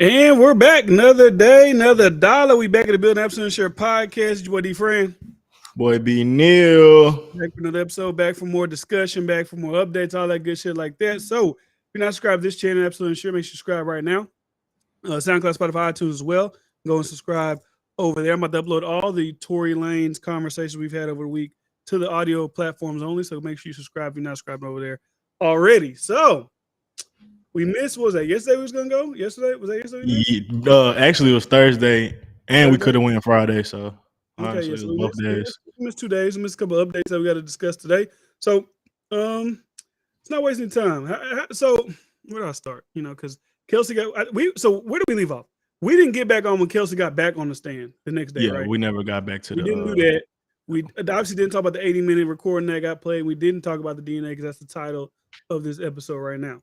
And we're back. Another day, another dollar. We back at the Building Absolute Share podcast. Your boy D Friend. Boy, be Neil. Back for another episode, back for more discussion, back for more updates, all that good shit like that. So if you're not subscribed to this channel, Absolute Share, make sure you subscribe right now. SoundCloud, Spotify, iTunes as well. Go and subscribe over there. I'm about to upload all the Tory Lanez conversations we've had over the week to the audio platforms only. So make sure you subscribe if you're not subscribed over there already. So we missed, what was that? Yesterday we was going to go? Yesterday? Was that yesterday? Actually, it was Thursday, and we Thursday? could have went Friday. So Okay, yeah, honestly, it so was both we days. missed 2 days. We missed a couple of updates that we got to discuss today. So, it's not wasting time. So, where do I start? Because Kelsey So where did we leave off? We didn't get back on when Kelsey got back on the stand the next day, Yeah, right? we never got back to We the. didn't do that. We obviously didn't talk about the 80-minute recording that got played. We didn't talk about the DNA because that's the title of this episode right now.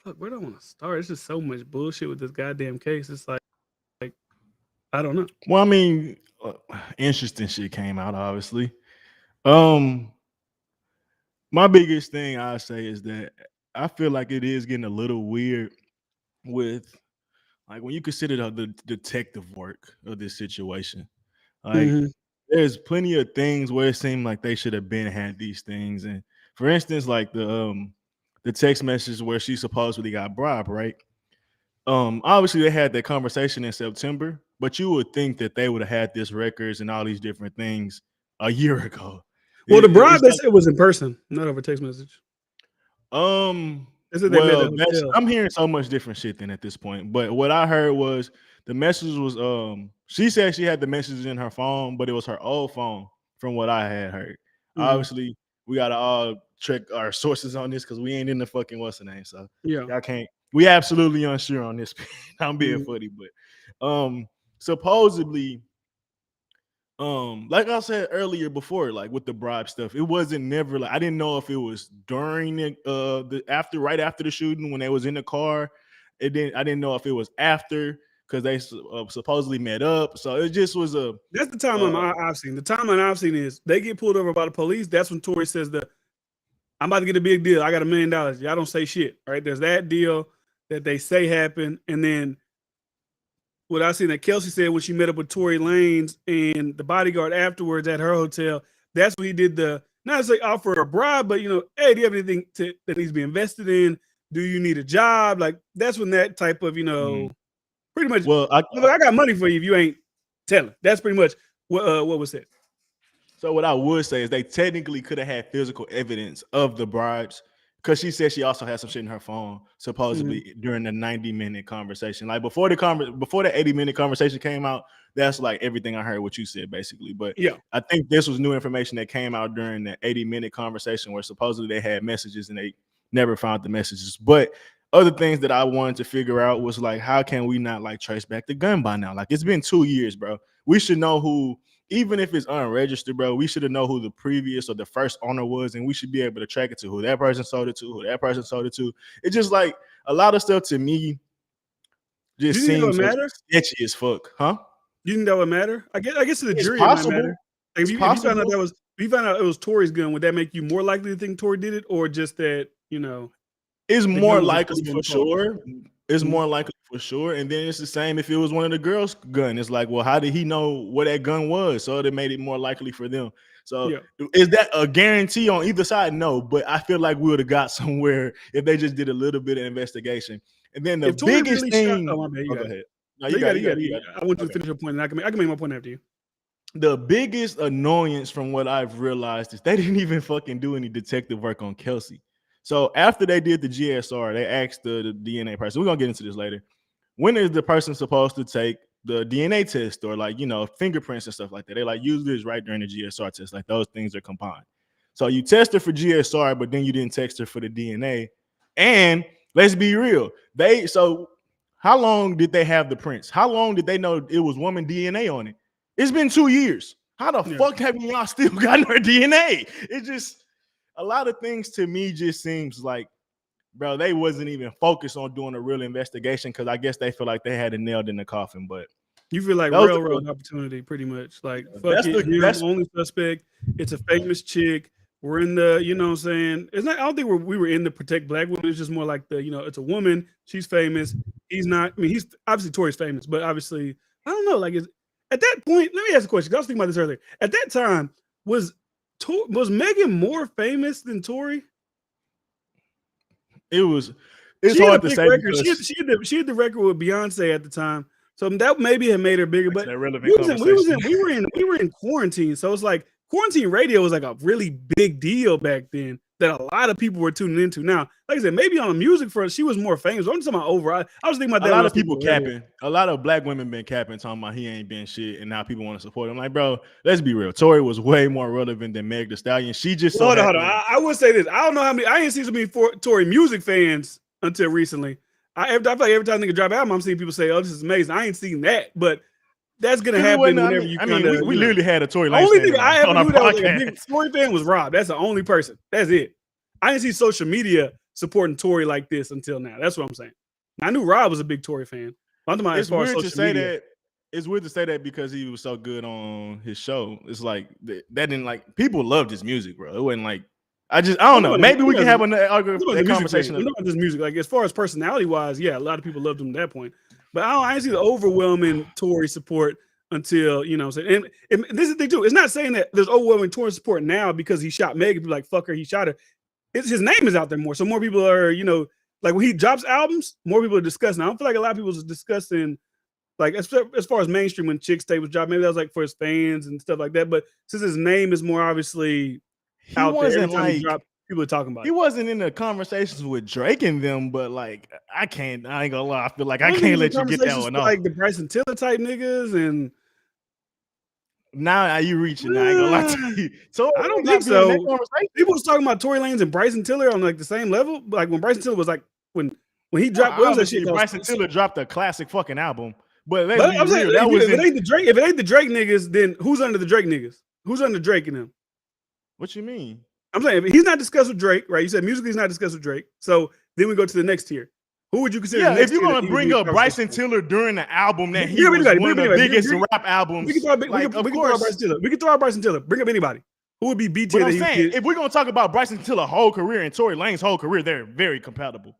Fuck, where do I want to start? It's just so much bullshit with this goddamn case. It's like I don't know. Well, I mean, interesting shit came out. Obviously, my biggest thing I say is that I feel like it is getting a little weird with, like, when you consider the detective work of this situation. Like, there's plenty of things where it seemed like they should have been had these things. And for instance, like the text message where she supposedly got bribed, right? Obviously they had that conversation in September, but you would think that they would have had this records and all these different things a year ago. Well, the bribe they said was in person, not over text message. Well, I'm hearing so much different shit then at this point. But what I heard was the message was she said she had the messages in her phone, but it was her old phone from what I had heard. Obviously, we gotta all check our sources on this because we ain't in the fucking what's the name. So yeah, y'all can't. We absolutely unsure on this. I'm being funny, but supposedly, like I said earlier before, like with the bribe stuff, it wasn't never like I didn't know if it was during right after the shooting when they was in the car. I didn't know if it was after because they supposedly met up. So it just was that's the timeline I've seen. The timeline I've seen is they get pulled over by the police. That's when Tory says I'm about to get a big deal. I got $1 million. Y'all don't say shit, right? There's that deal that they say happened, and then what I seen that Kelsey said when she met up with Tory Lanez and the bodyguard afterwards at her hotel. That's when he did the not necessarily offer a bribe, but hey, do you have anything that needs to be invested in? Do you need a job? Like that's when that type of pretty much. Well, I got money for you if you ain't telling. That's pretty much what was said. So what I would say is they technically could have had physical evidence of the bribes because she said she also had some shit in her phone supposedly during the 90-minute conversation. Like before the 80-minute conversation came out, that's like everything I heard what you said basically. But yeah, I think this was new information that came out during the 80-minute conversation where supposedly they had messages and they never found the messages. But other things that I wanted to figure out was like, how can we not like trace back the gun by now? Like it's been 2 years, bro. We should know who. Even if it's unregistered, bro, we should have known who the previous or the first owner was, and we should be able to track it to who that person sold it to, who that person sold it to. It's just like a lot of stuff to me just seems sketchy as fuck, huh? You think that would matter? I guess to the jury possible. It might matter. Like if you found out if you found out it was Tory's gun, would that make you more likely to think Tory did it, or just that it's more likely for sure. It's more likely for sure. And then it's the same if it was one of the girls' gun. It's like, well, how did he know where that gun was? So it made it more likely for them. So is that a guarantee on either side? No, but I feel like we would have got somewhere if they just did a little bit of investigation. And then the biggest thing. Oh, my bad. Go ahead. No, you got it. I want you to finish your point, and I can make my point after you. The biggest annoyance from what I've realized is they didn't even fucking do any detective work on Kelsey. So after they did the GSR, they asked the DNA person. We're gonna get into this later. When is the person supposed to take the DNA test or like fingerprints and stuff like that? They like use this right during the GSR test. Like those things are combined. So you test her for GSR, but then you didn't text her for the DNA. And let's be real, so how long did they have the prints? How long did they know it was woman DNA on it? It's been 2 years. How the fuck have y'all still gotten her DNA? It just a lot of things to me just seems like, bro, they wasn't even focused on doing a real investigation because I guess they feel like they had it nailed in the coffin. But you feel like railroad opportunity, pretty much. Like fuck it, you're the only suspect. It's a famous chick. we're in the, you know what I'm saying? It's not, I don't think we were in the protect black women. It's just more like the, you know, it's a woman, she's famous. He's not, I mean, he's obviously Tory's famous, but obviously, I don't know. Like, at that point, let me ask a question. I was thinking about this earlier. At that time, was Megan more famous than Tory? It's hard to say record. She had the record with Beyonce at the time, so that maybe had made her bigger. But we were in quarantine, so it's like quarantine radio was like a really big deal back then that a lot of people were tuning into. Now, like I said, maybe on the music front, she was more famous. I'm talking about overall. I was thinking about that. A lot of people capping. A lot of black women been capping, talking about he ain't been shit, and now people want to support him. Like, bro, let's be real. Tory was way more relevant than Meg Thee Stallion. She just hold on. I would say this. I don't know how many. I ain't seen so many Tory music fans until recently. I feel like every time nigga drop an album, I'm seeing people say, "Oh, this is amazing." I ain't seen that, but that's gonna happen whenever you. We literally had a Tory Lanez only thing I ever knew that was like a big Tory fan was Rob. That's the only person. That's it. I didn't see social media supporting Tory like this until now. That's what I'm saying. I knew Rob was a big Tory fan. I'm talking about as far as social media. It's weird to say that because he was so good on his show. It's like that didn't like people loved his music, bro. It wasn't like I don't know. Maybe we can have a conversation about this music. Like as far as personality wise, yeah, a lot of people loved him at that point. But I didn't see the overwhelming Tory support until, you know what I'm saying. And this is the thing too. It's not saying that there's overwhelming Tory support now because he shot Megan. People like, fuck her, he shot her. His name is out there more. So more people are, you know, like when he drops albums, more people are discussing. I don't feel like a lot of people was discussing, like as far as mainstream when Chick's Tape was dropped, maybe that was like for his fans and stuff like that. But since his name is more obviously out there, every time he dropped, people are talking about it. He wasn't in the conversations with Drake and them, but like I ain't gonna lie, I feel like I can't let you get that one off. Like the Bryson Tiller type niggas and. Now you reaching. I ain't gonna lie to you. So I don't think so. People was talking about Tory Lanez and Bryson Tiller on like the same level. Like when Bryson Tiller was like when he dropped. What was that shit? Bryson Tiller dropped a classic fucking album. But let's be real. If it ain't the Drake niggas, then who's under the Drake niggas? Who's under Drake and them? What you mean? I'm saying if he's not discussed with Drake, right? You said musically he's not discussed with Drake. So then we go to the next tier. Who would you consider? Yeah, if you're gonna bring up Bryson Tiller during the album that he was one of the biggest rap albums, we can throw out Bryson Tiller. We can throw out Bryson Tiller. Bring up anybody. Who would be B tier? I'm saying if we're gonna talk about Bryson Tiller's whole career and Tory Lanez's whole career, they're very compatible.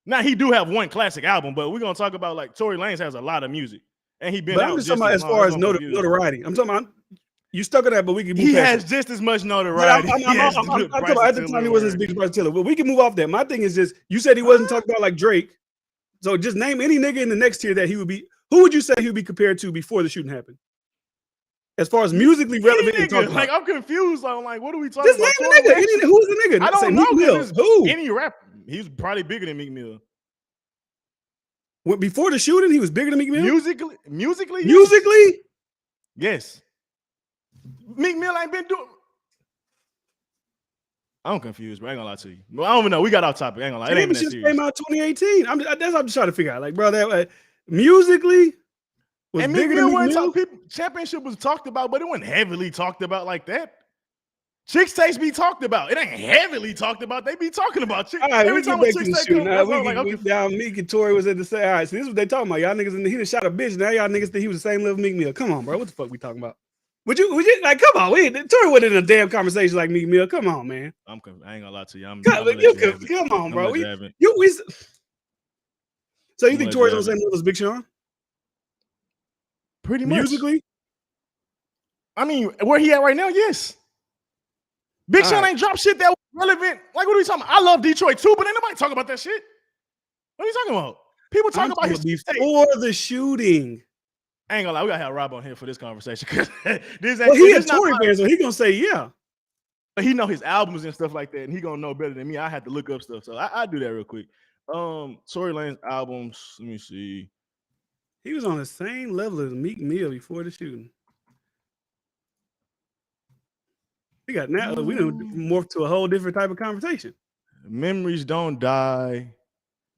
Now he do have one classic album, but we're gonna talk about like Tory Lanez has a lot of music, and he been. But I'm just talking about as far as notoriety. I'm talking about. You stuck on that, but we can move He has just as much notoriety. I'm talking about at the time he wasn't as big as Bryson Tiller. But we can move off that. My thing is just you said he wasn't talking about like Drake. So just name any nigga in the next tier that he would be. Who would you say he would be compared to before the shooting happened? As far as musically relevant, like I'm confused. I'm like, what are we talking about? Just name a nigga. Who's the nigga? I don't know. Who? Any rapper? He's probably bigger than Meek Mill. Before the shooting, he was bigger than Meek Mill. Musically, yes. Meek Mill ain't been doing. I'm confused, but I ain't gonna lie to you. But I don't even know. We got off topic. I ain't gonna lie. It ain't just came out 2018. That's what I'm just trying to figure out. Like, bro, that musically was and bigger than Meek Mill. Championship was talked about, but it wasn't heavily talked about like that. Chick's Tape be talked about. It ain't heavily talked about. They be talking about Chick. All right, every time Chick's Tape comes down, Meek and Tory was at the same. All right, so this is what they talking about. Y'all niggas, he just shot a bitch. Now y'all niggas think he was the same level Meek Mill. Come on, bro. What the fuck we talking about? Would you like? Come on, Tory wasn't in a damn conversation like Meek Mill. Come on, man. I ain't gonna lie to you. Come on, bro. So you think Tory's on the same level as Big Sean? Pretty much. Musically? I mean, where he at right now? Yes. Big Sean ain't dropped shit that was relevant. Like, what are we talking about? I love Detroit too, but ain't nobody talking about that shit. What are you talking about? People talking about his before the shooting. I ain't gonna lie, we gotta have Rob on here for this conversation. He a Tory fan, so he gonna say yeah. But he know his albums and stuff like that, and he gonna know better than me. I had to look up stuff, so I do that real quick. Tory Lanez albums. Let me see. He was on the same level as Meek Mill before the shooting. We got now. We done morphed to a whole different type of conversation. Memories Don't Die.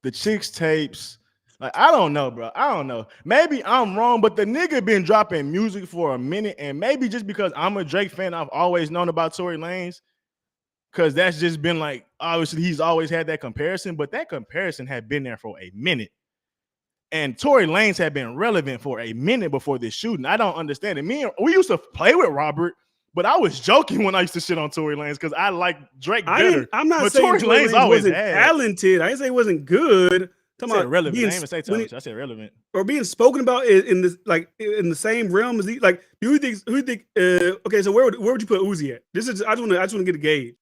The Chick's Tapes. Like, I don't know, bro. I don't know. Maybe I'm wrong, but the nigga been dropping music for a minute, and maybe just because I'm a Drake fan, I've always known about Tory Lanez, because that's just been like, obviously, he's always had that comparison, but that comparison had been there for a minute. And Tory Lanez had been relevant for a minute before this shooting. I don't understand it. We used to play with Robert But I was joking when I used to shit on Tory Lanez because I like Drake better. I'm not but saying Tory Lanez always wasn't had. talented. I didn't say he wasn't good. I said relevant. I didn't even say talented. I said relevant. Or being spoken about in this in the same realm as he like. Who you think? Okay, so where would you put Uzi at? I just want to get a gauge.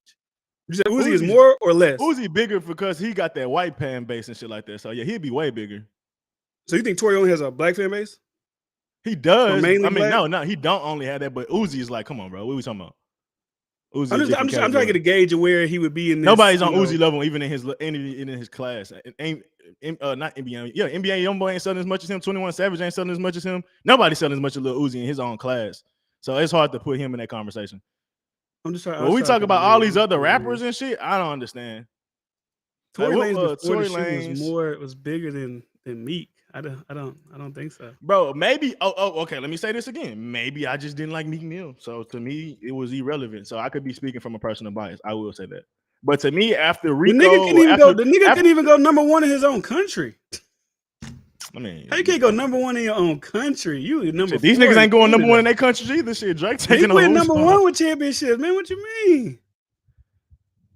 You said Uzi is more or less? Uzi bigger because he got that white fan base and shit like that. So yeah, he'd be way bigger. So you think Tory only has a black fan base? He does. I mean, black? no, he don't only have that, but Uzi is like, come on, bro. What are we talking about? Uzi I'm trying to get a gauge of where he would be in this. Nobody's on Uzi level, even in his class. Not NBA. Yeah, NBA YoungBoy ain't selling as much as him. 21 Savage ain't selling as much as him. Nobody's selling as much as Lil Uzi in his own class. So it's hard to put him in that conversation. I'm just trying. When we talk about all these other rappers and shit, I don't understand. Tory Lanez was bigger than Meek. I don't think so, bro. Maybe. Okay. Let me say this again. Maybe I just didn't like Meek Mill, so to me it was irrelevant. So I could be speaking from a personal bias. I will say that. But to me, after Rico, the nigga couldn't even go number one in his own country. I mean, how you can't go number one in your own country? You number. Shit, these niggas ain't going number one in their countries either. Shit, Drake taking he number one with championships, man. What you mean?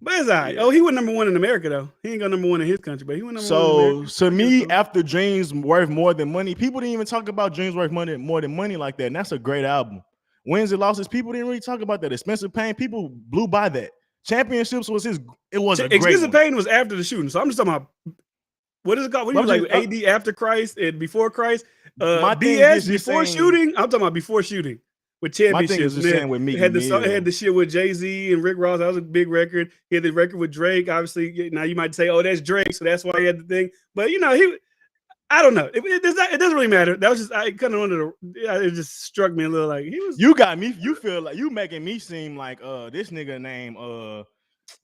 But it's all right. Yeah. Oh, he went number one in America though. He ain't got number one in his country, but he went number one in America. So to me, after Dreams Worth More Than Money, people didn't even talk about Dreams Worth More Than Money like that. And that's a great album. Wins and losses, people didn't really talk about that. Expensive Pain, people blew by that. Championships was a great Expensive Pain was after the shooting. So I'm just talking about what is it called? What do you like AD after Christ and before Christ? BS before shooting. I'm talking about before shooting. With championships, with Meek had the shit with Jay-Z and Rick Ross. That was a big record. He had the record with Drake. Obviously, now you might say, "Oh, that's Drake," so that's why he had the thing. But I don't know. It doesn't really matter. That was just I kind of wanted to. It just struck me a little like he was. You got me. You feel like you making me seem like this nigga named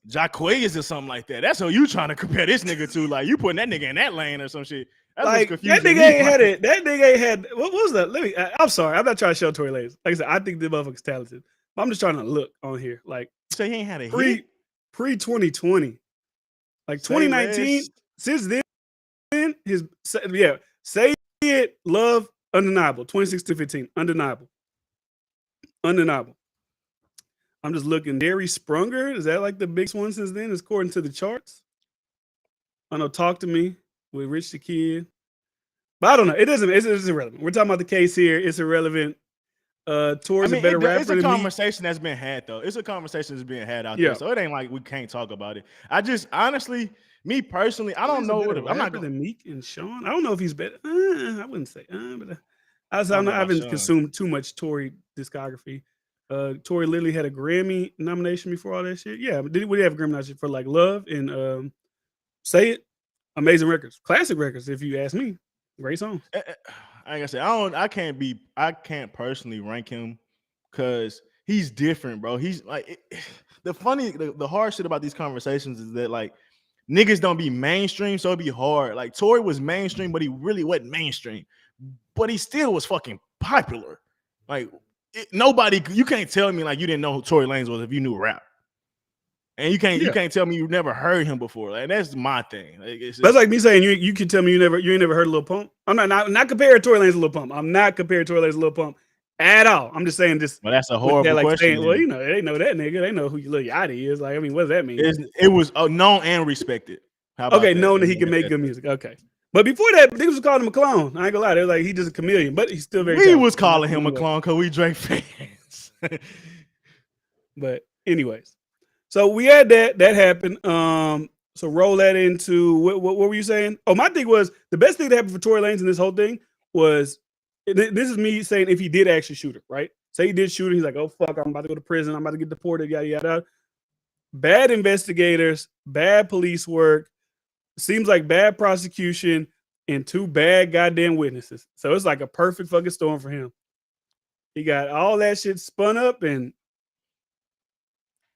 Jacquez or something like that. That's who you trying to compare this nigga to. Like you putting that nigga in that lane or some shit. Like that nigga ain't had it. That nigga ain't had. What was that? I'm sorry. I'm not trying to show Tory Lanez. Like I said, I think the motherfucker's talented. But I'm just trying to look on here. Like so he ain't had a pre 2020, like 2019. Since then, say it, love, undeniable. 26 to 15, undeniable. I'm just looking. Derry Sprunger, is that like the biggest one since then? According to the charts. I know. Talk to Me with Rich the Kid. But I don't know. It's irrelevant. We're talking about the case here. It's irrelevant. Tory's a better rapper. It's a conversation that's been had, though. It's a conversation that's being had out there. So it ain't like we can't talk about it. I just honestly, me personally, I don't know what I'm not than Meek and Sean. I don't know if he's better. I wouldn't say. But I haven't consumed too much Tory discography. Tory literally had a Grammy nomination before all that shit. Yeah, but did we have a Grammy nomination for like Love and Say It? Amazing records, classic records. If you ask me, great songs. Like I said, I can't personally rank him because he's different, bro. He's like the hard shit about these conversations is that like niggas don't be mainstream, so it'd be hard. Like Tory was mainstream, but he really wasn't mainstream. But he still was fucking popular. Like you can't tell me like you didn't know who Tory Lanez was if you knew rap. And you can't tell me you never heard him before. Like that's my thing. Like, that's like me saying you can tell me you ain't never heard Lil Pump. I'm not comparing Tory Lanez to Lil Pump. I'm not comparing Tory Lanez to Lil Pump at all. I'm just saying this. Well, that's a horrible question. Saying, well, they know that nigga. They know who Lil Yachty is. Like, I mean, what does that mean? It was known and respected. Known that he can make good music. Okay. But before that, niggas was calling him a clone. I ain't gonna lie. They're like, he's just a chameleon, but he's still very talented. We was calling him a clone because we Drake fans. But anyways. So we had that happened. So roll that into what were you saying? Oh, my thing was the best thing that happened for Tory Lanez in this whole thing was this is me saying if he did actually shoot her, right? Say he did shoot her, he's like, oh fuck, I'm about to go to prison, I'm about to get deported, yada yada. Bad investigators, bad police work, seems like bad prosecution, and 2 bad goddamn witnesses. So it's like a perfect fucking storm for him. He got all that shit spun up and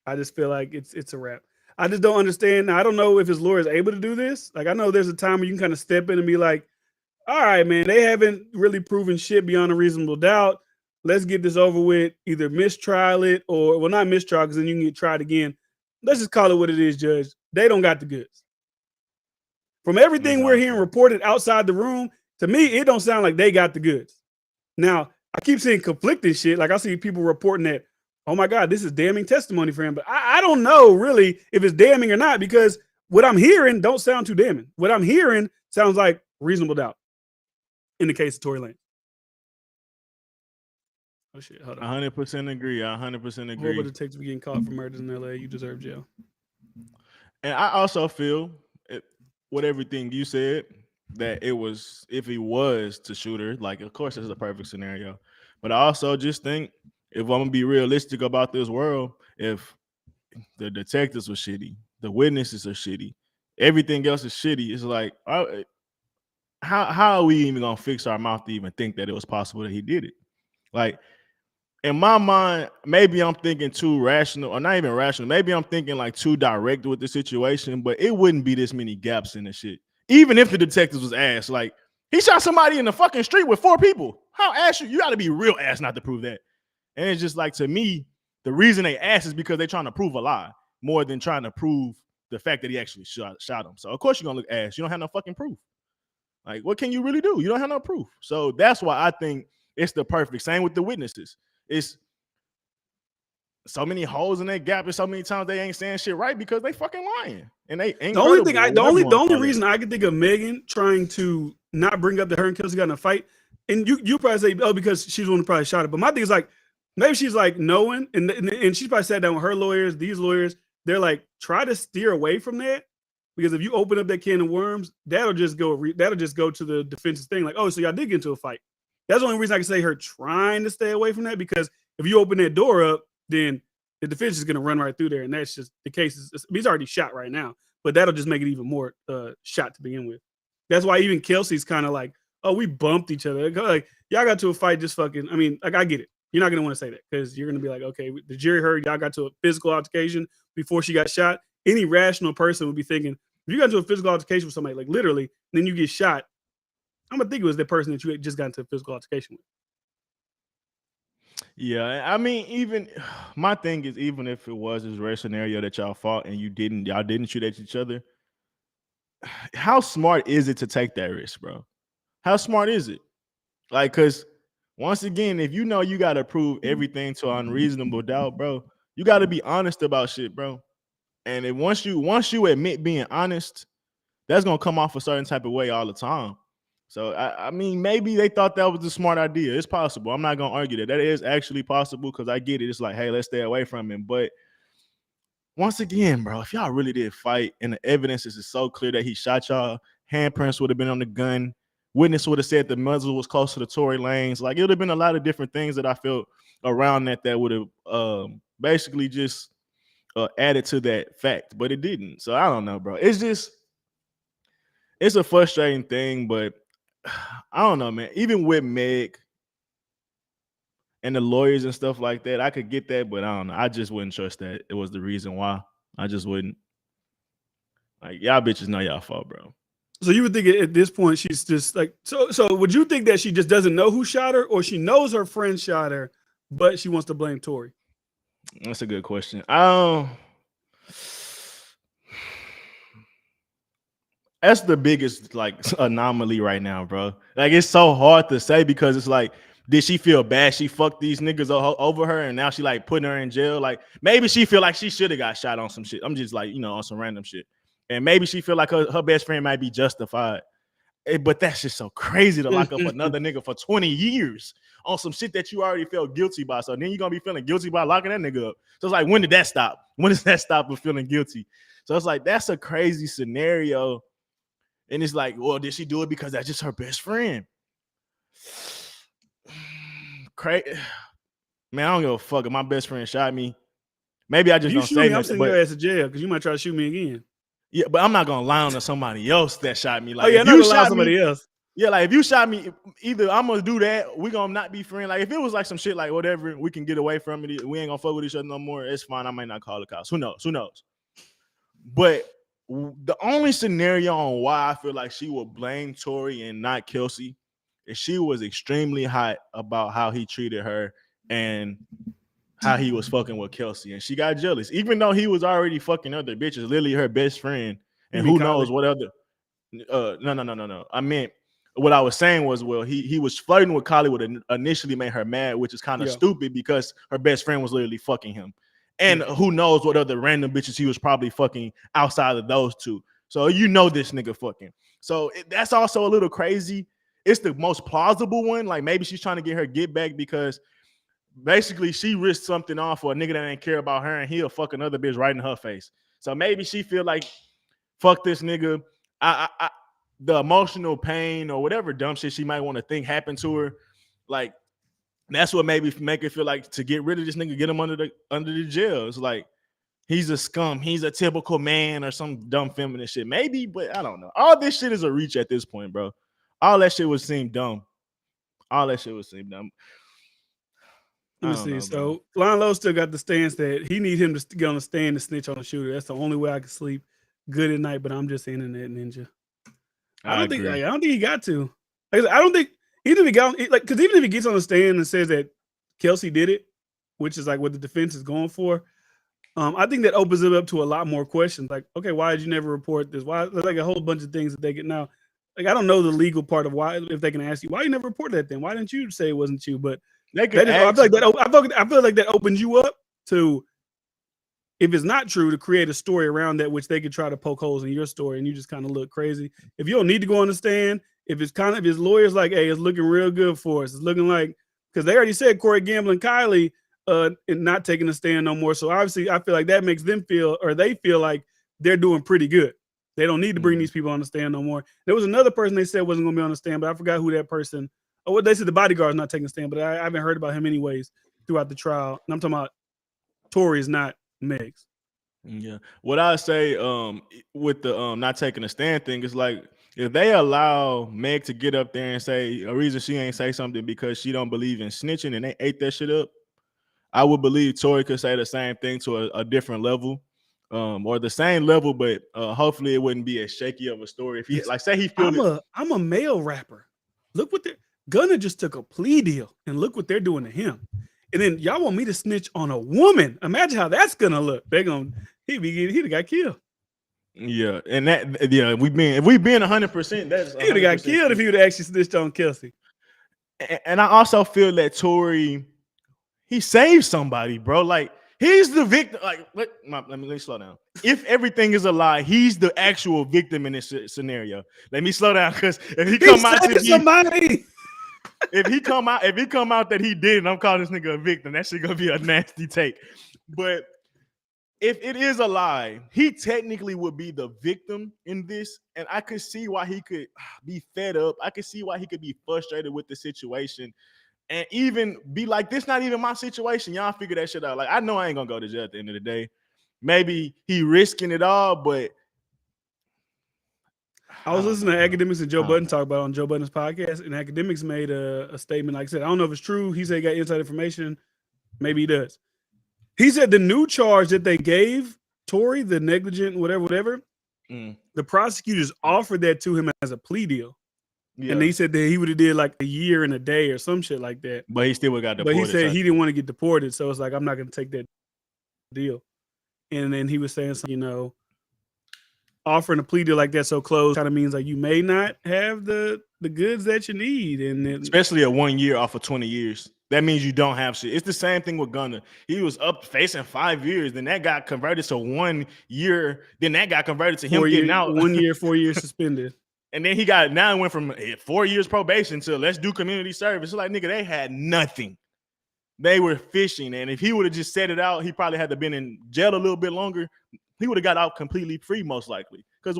I just feel like it's a wrap. I just don't understand. Now, I don't know if his lawyer is able to do this. Like, I know there's a time where you can kind of step in and be like, all right, man, they haven't really proven shit beyond a reasonable doubt. Let's get this over with. Either mistrial it or, well, not mistrial because then you can get tried again. Let's just call it what it is, Judge. They don't got the goods. From everything we're hearing reported outside the room, to me, it don't sound like they got the goods. Now, I keep seeing conflicting shit. Like, I see people reporting that oh my God, this is damning testimony for him. But I don't know really if it's damning or not, because what I'm hearing don't sound too damning. What I'm hearing sounds like reasonable doubt in the case of Tory Lanez. Oh shit, hold on. 100% agree. 100% agree. Horrible detective getting caught for murders in LA. You deserve jail. And I also feel with everything you said that it was, if he was to shoot her, like, of course this is a perfect scenario. But I also just think, if I'm gonna be realistic about this world, if the detectives were shitty, the witnesses are shitty, everything else is shitty, it's like, how are we even gonna fix our mouth to even think that it was possible that he did it? Like, in my mind, maybe I'm thinking too rational, or not even rational. Maybe I'm thinking like too direct with the situation, but it wouldn't be this many gaps in the shit. Even if the detectives was ass, like, he shot somebody in the fucking street with 4 people. How ass you got to be real ass not to prove that. And it's just like, to me, the reason they ass is because they're trying to prove a lie more than trying to prove the fact that he actually shot him. So of course you're gonna look ass. You don't have no fucking proof. Like, what can you really do? You don't have no proof. So that's why I think it's the perfect. Same with the witnesses. It's so many holes in that gap, and so many times they ain't saying shit right because they fucking lying. And they ain't. The only reason I can think of Megan trying to not bring up that her and Kelsey got in a fight, and you probably say, oh, because she's the one who probably shot it. But my thing is like, maybe she's like knowing, and she probably sat down with her lawyers, these lawyers. They're like, try to steer away from that, because if you open up that can of worms, that'll just go to the defense's thing. Like, oh, so y'all did get into a fight. That's the only reason I can say her trying to stay away from that, because if you open that door up, then the defense is going to run right through there. And that's just the case. He's already shot right now, but that'll just make it even more shot to begin with. That's why even Kelsey's kind of like, oh, we bumped each other. Like, y'all got to a fight, just fucking, I mean, like, I get it. You're not going to want to say that, because you're going to be like, okay, the jury heard y'all got to a physical altercation before she got shot. Any rational person would be thinking, if you got into a physical altercation with somebody, like literally, then you get shot, I'm going to think it was the person that you just got into a physical altercation with. Yeah, I mean, even my thing is, even if it was this rare scenario that y'all fought and y'all didn't shoot at each other, how smart is it to take that risk, bro? How smart is it? Like, because once again, if you know you got to prove everything to unreasonable doubt, bro, you got to be honest about shit, bro. And if once you admit being honest, that's gonna come off a certain type of way all the time. So I mean, maybe they thought that was a smart idea. It's possible. I'm not gonna argue that. That is actually possible, because I get it. It's like, hey, let's stay away from him. But once again, bro, if y'all really did fight and the evidence is so clear that he shot y'all, handprints would have been on the gun, witness would have said the muzzle was closer to Tory Lanez. Like, it would have been a lot of different things that I felt around that would have basically just added to that fact, but it didn't. So I don't know, bro. It's a frustrating thing, but I don't know, man. Even with Meg and the lawyers and stuff like that, I could get that, but I don't know. I just wouldn't trust that it was the reason why. I just wouldn't. Like, y'all bitches know y'all fault, bro. So you would think at this point she's just like, so would you think that she just doesn't know who shot her, or she knows her friend shot her, but she wants to blame Tory? That's a good question. That's the biggest like anomaly right now, bro. Like, it's so hard to say, because it's like, did she feel bad she fucked these niggas over her, and now she like putting her in jail? Like, maybe she feel like she should have got shot on some shit. I'm just like, on some random shit. And maybe she feel like her best friend might be justified. But that's just so crazy to lock up another nigga for 20 years on some shit that you already felt guilty by. So then you're going to be feeling guilty by locking that nigga up. So it's like, when did that stop? When does that stop with feeling guilty? So it's like, that's a crazy scenario. And it's like, well, did she do it because that's just her best friend? Man, I don't give a fuck if my best friend shot me. Maybe I just don't say nothing. I'm sending your ass to jail, because you might try to shoot me again. Yeah, but I'm not gonna lie on to somebody else that shot me. Like, oh yeah, if you shot somebody else. Yeah, like, if you shot me, either I'm gonna do that, we gonna not be friends. Like, if it was like some shit like whatever, we can get away from it. We ain't gonna fuck with each other no more. It's fine. I might not call the cops. Who knows? But the only scenario on why I feel like she would blame Tory and not Kelsey is she was extremely hot about how he treated her and how he was fucking with Kelsey, and she got jealous, even though he was already fucking other bitches, literally her best friend, and who knows what other. No. I meant what I was saying was, well, he was flirting with Kylie, what initially made her mad, which is kind of stupid because her best friend was literally fucking him. And who knows what other random bitches he was probably fucking outside of those two. So you know this nigga fucking. So that's also a little crazy. It's the most plausible one. Like maybe she's trying to get her get back because basically she risked something off for a nigga that ain't care about her and he'll fuck another bitch right in her face. So maybe she feel like, fuck this nigga. The emotional pain or whatever dumb shit she might want to think happened to her, like that's what maybe make it feel like to get rid of this nigga, get him under the jail. It's like he's a scum, he's a typical man or some dumb feminist shit. Maybe, but I don't know. All this shit is a reach at this point, bro. All that shit would seem dumb. All that shit would seem dumb. Let me see. So Lanez still got the stance that he need him to get on the stand to snitch on the shooter. That's the only way I can sleep good at night. But I'm just internet ninja. I don't think he got to. Like, I don't think even if he got like, because even if he gets on the stand and says that Kelsey did it, which is like what the defense is going for, I think that opens it up to a lot more questions. Like, okay, why did you never report this? Why? Like a whole bunch of things that they get now. Like, I don't know the legal part of why. If they can ask you why you never reported that, then why didn't you say it wasn't you? But I feel like that opens you up to, if it's not true, to create a story around that, which they could try to poke holes in your story, and you just kind of look crazy. If you don't need to go on the stand, if his lawyer's like, hey, it's looking real good for us. It's looking like, because they already said Corey Gamble and Kylie and not taking a stand no more. So obviously I feel like that makes them feel, or they feel like they're doing pretty good. They don't need to bring these people on the stand no more. There was another person they said wasn't going to be on the stand, but I forgot who that person. Oh, they said the bodyguard's not taking a stand, but I haven't heard about him anyways throughout the trial. And I'm talking about Tory is not Megs. Yeah. What I say with the not taking a stand thing is like, if they allow Meg to get up there and say a reason she ain't say something because she don't believe in snitching and they ate that shit up, I would believe Tory could say the same thing to a different level, or the same level, but hopefully it wouldn't be as shaky of a story. If he like say he feel I'm a male rapper. Look what Gunna just took a plea deal and look what they're doing to him. And then y'all want me to snitch on a woman. Imagine how that's gonna look. They're gonna he'd got killed. Yeah, and that if we being 100%, that's he'd have got killed if he would have actually snitched on Kelsey. And I also feel that Tory, he saved somebody, bro. Like he's the victim. Like let me slow down. If everything is a lie, he's the actual victim in this scenario. Let me slow down because if he come out to somebody. If he come out that he did, and I'm calling this nigga a victim, that shit gonna be a nasty take. But if it is a lie, he technically would be the victim in this, and I could see why he could be fed up. I could see why he could be frustrated with the situation, and even be like, "This not even my situation. Y'all figure that shit out." Like I know I ain't gonna go to jail at the end of the day. Maybe he risking it all, but I was listening to Academics and Joe Budden talk about it on Joe Budden's podcast, and Academics made a statement. Like I said, I don't know if it's true. He said he got inside information. Maybe he does. He said the new charge that they gave Tory, the negligent, whatever, the prosecutors offered that to him as a plea deal. Yeah. And he said that he would have did like a year and a day or some shit like that. But he still would got deported. But he said he didn't want to get deported. So it's like, I'm not going to take that deal. And then he was saying, offering a plea deal like that so close kind of means like you may not have the goods that you need. And then, especially at 1 year off of 20 years. That means you don't have shit. It's the same thing with Gunna. He was up facing 5 years. Then that got converted to 1 year. Then that got converted to him getting out. 1 year, 4 years suspended. And then now it went from 4 years probation to let's do community service. It's like, nigga, they had nothing. They were fishing. And if he would have just set it out, he probably had to been in jail a little bit longer. He would have got out completely free, most likely. Because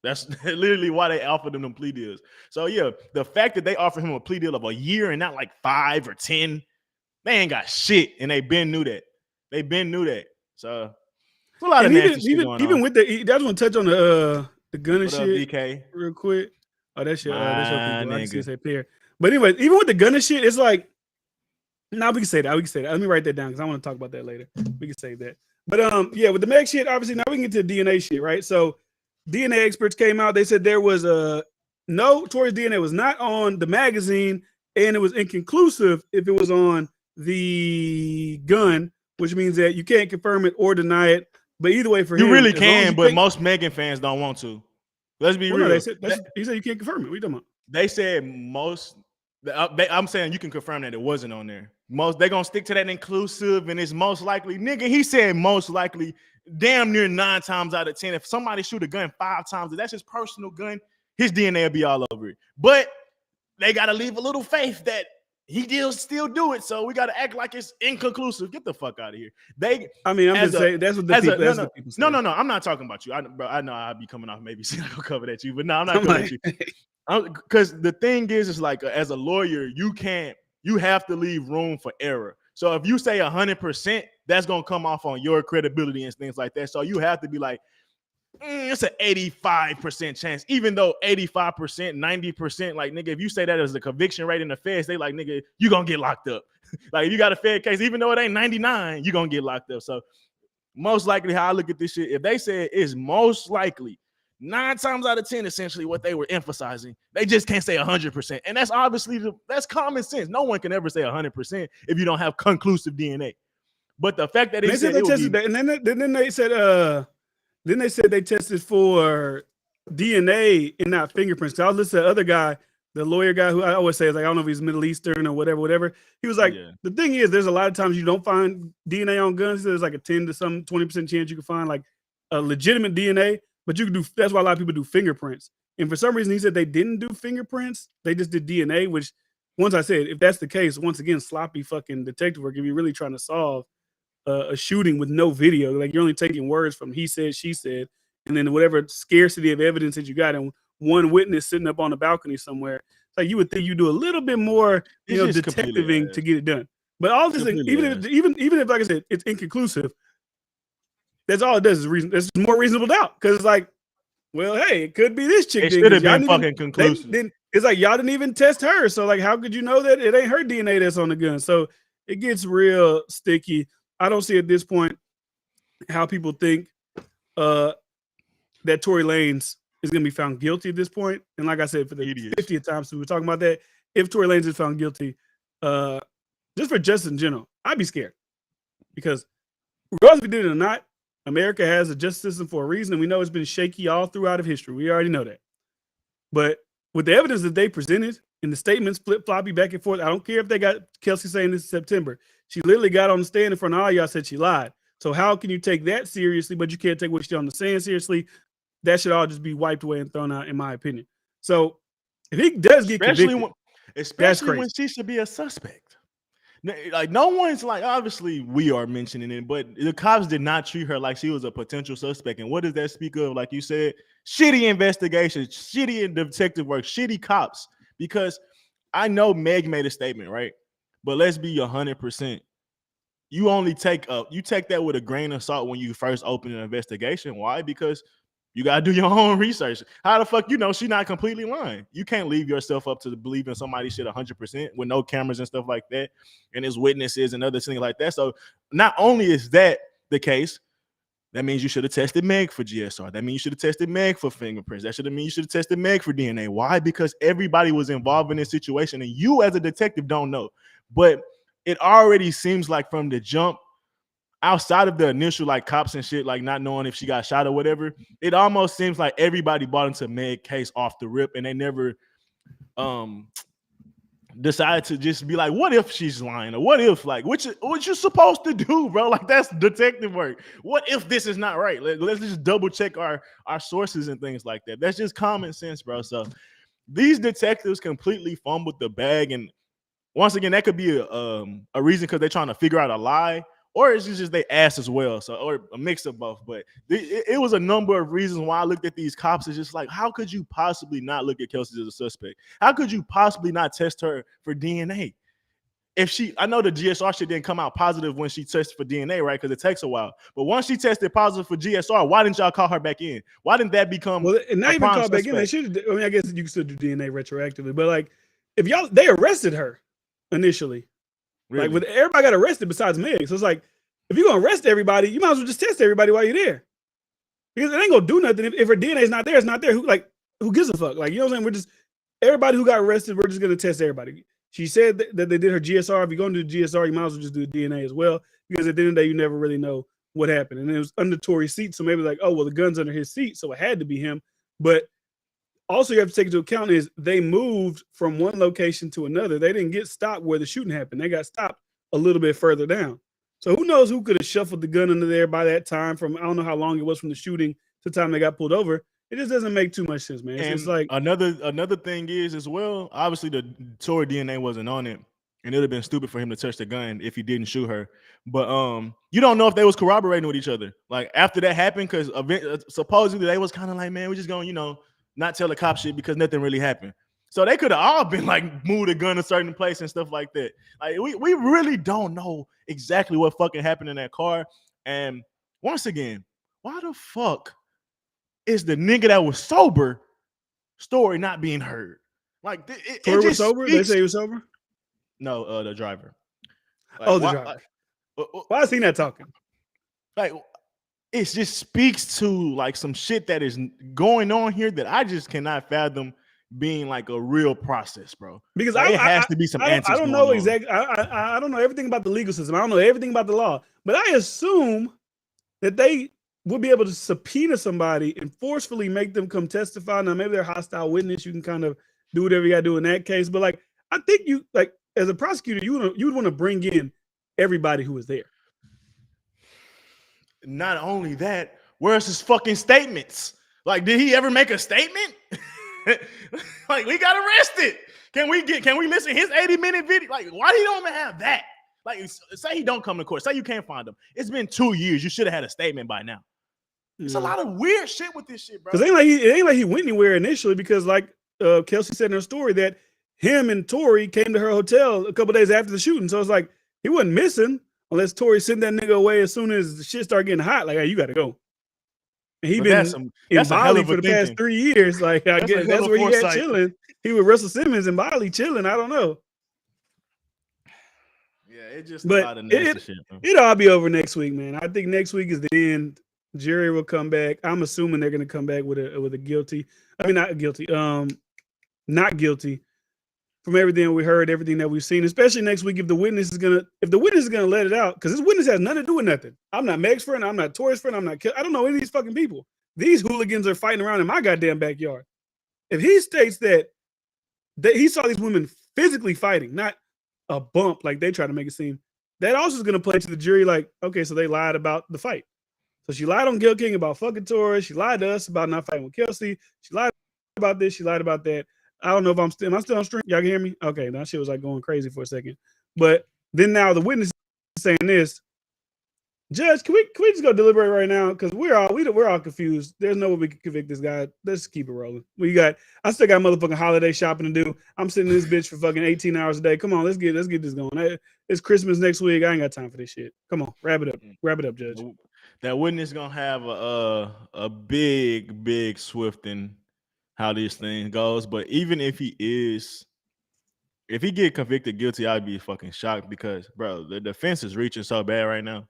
that's literally why they offered him them plea deals. So, yeah, the fact that they offered him a plea deal of a year and not like 5 or 10, they ain't got shit. And they been knew that. So, it's a lot of nasty shit going on. Even with I just want to touch on the Gunna shit DK? Real quick. Oh, that's your people. I just say pair. But anyway, even with the Gunna shit, it's like, we can say that. Let me write that down because I want to talk about that later. We can save that. But yeah, with the Meg shit, obviously now we can get to the DNA shit, right? So DNA experts came out. They said there was no, Tory's DNA was not on the magazine, and it was inconclusive if it was on the gun, which means that you can't confirm it or deny it. But either way, for him, you really can, but most Megan fans don't want to. Let's be real. No, he said you can't confirm it. What are you talking about? They said most. I'm saying you can confirm that it wasn't on there. Most they're gonna stick to that inclusive, and it's most likely, nigga. He said most likely, damn near 9 times out of 10. If somebody shoot a gun 5 times, if that's his personal gun, his DNA will be all over it. But they gotta leave a little faith that he will still do it. So we gotta act like it's inconclusive. Get the fuck out of here. I'm just saying that's what the people say. No. I'm not talking about you. I know I'll be coming off maybe saying I'll cover at you, but no, I'm not coming at you. Because the thing is like as a lawyer, you have to leave room for error. So if you say 100%, that's gonna come off on your credibility and things like that. So you have to be like, it's an 85% chance, even though 85%, 90%, like nigga, if you say that as a conviction rate in the feds, they like, nigga, you gonna get locked up. Like if you got a Fed case, even though it ain't 99, you gonna get locked up. So most likely how I look at this shit, if they say it's most likely 9 times out of 10, essentially what they were emphasizing, they just can't say 100%. And that's obviously, that's common sense. No one can ever say 100% if you don't have conclusive DNA. But the fact that they said they tested that, and then they said, then they said they tested for DNA and not fingerprints. I was listening to the other guy, the lawyer guy, who I always say is like, I don't know if he's Middle Eastern or whatever. He was like, The thing is, there's a lot of times you don't find DNA on guns. There's like a 10 to some 20% chance you can find like a legitimate DNA, but you can do. That's why a lot of people do fingerprints. And for some reason, he said they didn't do fingerprints. They just did DNA, which once I said, if that's the case, once again, sloppy fucking detective work. If you're really trying to solve a shooting with no video, like you're only taking words from he said, she said, and then whatever scarcity of evidence that you got, and one witness sitting up on the balcony somewhere. It's like you would think you do a little bit more, detectiving to get it done. But all this, even if, like I said, it's inconclusive, that's all it does is reason. It's more reasonable doubt because it's like, well, hey, it could be this chick. It should have been fucking conclusive. It's like y'all didn't even test her, so like, how could you know that it ain't her DNA that's on the gun? So it gets real sticky. I don't see at this point how people think that Tory Lanez is going to be found guilty at this point. And like I said, for the 50th time, so we were talking about that. If Tory Lanez is found guilty, just for justice in general, I'd be scared because regardless if he did it or not, America has a justice system for a reason. And we know it's been shaky all throughout of history. We already know that. But with the evidence that they presented and the statements flip-floppy back and forth, I don't care if they got Kelsey saying this in September. She literally got on the stand in front of all y'all, said she lied. So how can you take that seriously, but you can't take what she's on the stand seriously? That should all just be wiped away and thrown out, in my opinion. So if he does get convicted, especially when she should be a suspect. Like no one's like, obviously we are mentioning it, but the cops did not treat her like she was a potential suspect. And what does that speak of? Like you said, shitty investigations, shitty detective work, shitty cops. Because I know Meg made a statement, right? But let's be 100%. You only take that with a grain of salt when you first open an investigation. Why? Because you gotta do your own research. How the fuck she's not completely lying? You can't leave yourself up to believe in somebody shit 100% with no cameras and stuff like that, and there's witnesses and other things like that. So not only is that the case, that means you should have tested Meg for GSR. That means you should have tested Meg for fingerprints. That should have mean you should have tested Meg for DNA. Why? Because everybody was involved in this situation, and you as a detective don't know. But it already seems like from the jump, outside of the initial like cops and shit, like not knowing if she got shot or whatever, it almost seems like everybody bought into Meg case off the rip, and they never decided to just be like, what if she's lying? Or what if, like, what you supposed to do, bro? Like, that's detective work. What if this is not right? Let's just double check our sources and things like that. That's just common sense, bro. So these detectives completely fumbled the bag, and once again, that could be a reason because they're trying to figure out a lie, or it's just they ass as well. So, or a mix of both. But it was a number of reasons why I looked at these cops. It's just like, how could you possibly not look at Kelsey as a suspect? How could you possibly not test her for DNA? I know the GSR shit didn't come out positive when she tested for DNA, right? Because it takes a while. But once she tested positive for GSR, why didn't y'all call her back in? Why didn't that become not even call back in? They should. I mean, I guess you can still do DNA retroactively, but like, if they arrested her initially. Really? Like, with everybody got arrested besides Meg. So it's like, if you're gonna arrest everybody, you might as well just test everybody while you're there. Because it ain't gonna do nothing. If her DNA is not there, it's not there. Who gives a fuck? Like, you know what I'm saying? We're just, everybody who got arrested, we're just gonna test everybody. She said that they did her GSR. If you're gonna do the GSR, you might as well just do the DNA as well. Because at the end of the day, you never really know what happened. And it was under Tory's seat. So maybe like, oh, well, the gun's under his seat. So it had to be him. But also you have to take into account is they moved from one location to another. They didn't get stopped where the shooting happened. They got stopped a little bit further down. So who knows who could have shuffled the gun under there by that time from, I don't know how long it was from the shooting to the time they got pulled over. It just doesn't make too much sense, man. It's like another thing is as well, obviously the Tory DNA wasn't on it, and it would have been stupid for him to touch the gun if he didn't shoot her. But you don't know if they was corroborating with each other. Like after that happened, because supposedly they was kind of like, man, we're just going, not tell the cop shit because nothing really happened. So they could have all been like moved a gun a certain place and stuff like that. Like we really don't know exactly what fucking happened in that car. And once again, why the fuck is the nigga that was sober story not being heard? Like Tory was sober? They say he was sober? No, the driver. Like, the driver. Why is he not talking? Like it just speaks to like some shit that is going on here that I just cannot fathom being like a real process, bro. Because like, it has to be some answers. I don't know exactly. I don't know everything about the legal system. I don't know everything about the law, but I assume that they would be able to subpoena somebody and forcefully make them come testify. Now, maybe they're a hostile witness. You can kind of do whatever you got to do in that case. But like, I think you like as a prosecutor, you would want to bring in everybody who was there. Not only that, where's his fucking statements? Like, did he ever make a statement? Like, we got arrested. Can we listen to his 80-minute video? Like, why do you don't even have that? Like, say he don't come to court. Say you can't find him. It's been 2 years. You should have had a statement by now. It's a lot of weird shit with this shit, bro. Because it ain't like he went anywhere initially. Because like Kelsey said in her story that him and Tory came to her hotel a couple days after the shooting. So it's like he wasn't missing unless Tory sent that nigga away as soon as the shit started getting hot. Like, hey, you got to go. And he been in Bali for the past 3 years. Like, I guess that's where he at chilling. He with Russell Simmons in Bali chilling. I don't know. Yeah, it just a lot of nasty shit. It'll all be over next week, man. I think next week is the end. Jury will come back. I'm assuming they're gonna come back with a guilty. I mean, not guilty. Not guilty. From everything we heard, everything that we've seen, especially next week, if the witness is gonna let it out, because this witness has nothing to do with nothing. I'm not Meg's friend. I'm not Tory's friend. I don't know any of these fucking people. These hooligans are fighting around in my goddamn backyard. If he states that he saw these women physically fighting, not a bump like they try to make it seem, that also is going to play to the jury like, okay, so they lied about the fight. So she lied on Gil King about fucking Tory. She lied to us about not fighting with Kelsey. She lied about this. She lied about that. I don't know if am I still on stream? Y'all can hear me? Okay, that shit was like going crazy for a second. But then now the witness is saying this. Judge, can we just go deliberate right now? Because we're all confused. There's no way we can convict this guy. Let's keep it rolling. I still got motherfucking holiday shopping to do. I'm sitting in this bitch for fucking 18 hours a day. Come on, let's get this going. It's Christmas next week. I ain't got time for this shit. Come on, wrap it up. Wrap it up, Judge. That witness gonna have a big swift in how this thing goes. But even if he get convicted guilty, I'd be fucking shocked because, bro, the defense is reaching so bad right now.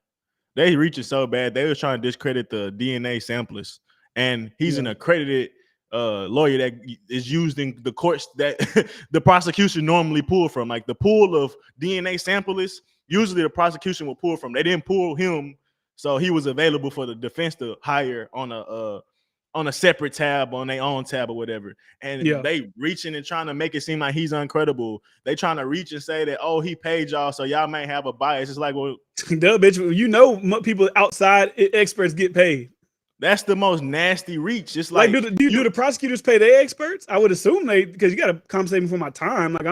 They reaching so bad. They was trying to discredit the DNA samplers, and he's an accredited lawyer that is used in the courts that the prosecution normally pull from. Like the pool of DNA samplers, usually the prosecution will pull from. They didn't pull him, so he was available for the defense to hire on a separate tab, on their own tab or whatever. And they reaching and trying to make it seem like he's uncredible. They trying to reach and say that, oh, he paid y'all, so y'all may have a bias. It's like, well, duh, bitch, people outside experts get paid. That's the most nasty reach. It's like, do the prosecutors pay their experts? I would assume because you got to compensate me for my time. Like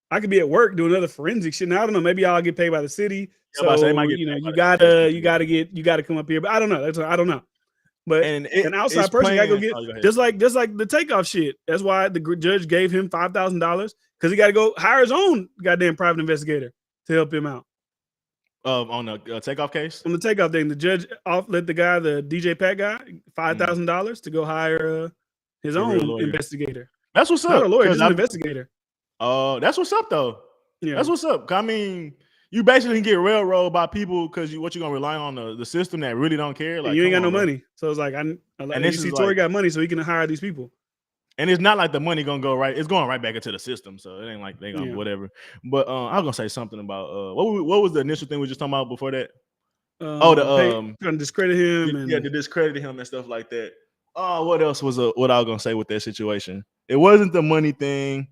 I could be at work doing other forensic shit. Now I don't know. Maybe y'all get paid by the city. So you gotta come up here. But I don't know. I don't know. But an outside person got to go get just like the takeoff shit. That's why the judge gave him $5,000 because he got to go hire his own goddamn private investigator to help him out. On the takeoff case? On the takeoff thing, the judge let the guy, the DJ Pat guy, $5,000 to go hire his own investigator. That's what's up. Not a lawyer, just an investigator. That's what's up though. Yeah, that's what's up. I mean, you basically can get railroaded by people because you're gonna rely on the system that really don't care. Like you ain't got no money, so it's like and you see Tory got money, so he can hire these people. And it's not like the money gonna go right; it's going right back into the system. So it ain't like they gonna whatever. But I was gonna say something about what was the initial thing we were just talking about before that? Trying to discredit him, to discredit him and stuff like that. what else was what I was gonna say with that situation? It wasn't the money thing.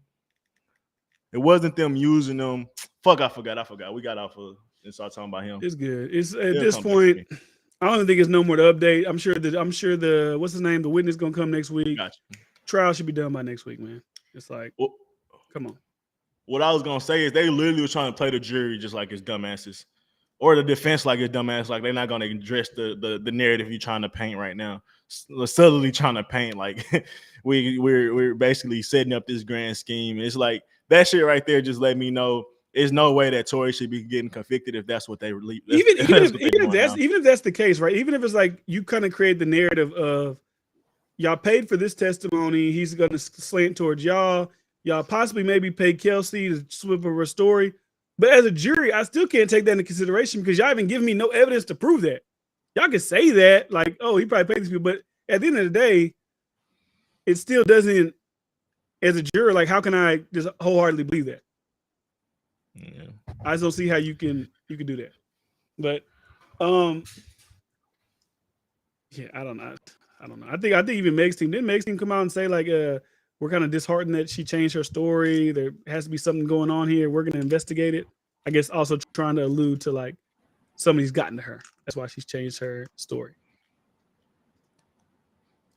It wasn't them using them. Fuck, I forgot. We got off of and started talking about him. It's good. It's at It'll this come back to point. me. I don't think it's no more to update. I'm sure the what's his name? The witness gonna come next week. Gotcha. Trial should be done by next week, man. It's like, come on. What I was gonna say is they literally were trying to play the jury just like it's dumbasses, or the defense like it's dumbass. Like they're not gonna address the narrative you're trying to paint right now. Subtly trying to paint like we're basically setting up this grand scheme. It's like that shit right there just let me know there's no way that Tory should be getting convicted if that's what they believe. Even if that's the case, right? Even if it's like you kind of create the narrative of y'all paid for this testimony, he's gonna slant towards y'all. Y'all possibly maybe pay Kelsey to swip of her story. But as a jury, I still can't take that into consideration because y'all haven't given me no evidence to prove that. Y'all can say that, like, oh, he probably paid these people, but at the end of the day, it still doesn't, as a juror, like, how can I just wholeheartedly believe that? Yeah. I just don't see how you can do that. But yeah, I don't know. I think even Meg's team, didn't Meg's team come out and say, like, we're kind of disheartened that she changed her story. There has to be something going on here. We're gonna investigate it. I guess also trying to allude to like somebody's gotten to her. That's why she's changed her story.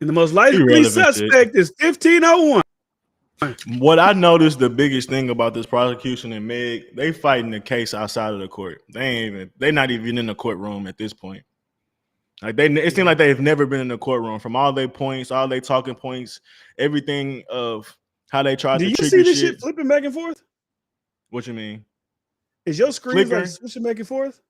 And the most likely suspect is 1501. What I noticed the biggest thing about this prosecution and Meg, they fighting the case outside of the court. They're not even in the courtroom at this point. Like it seems like they've never been in the courtroom. From all their points, all their talking points, everything of how they tried to trigger shit. Do you see this shit flipping back and forth? What you mean? Is your screen like switching back and forth?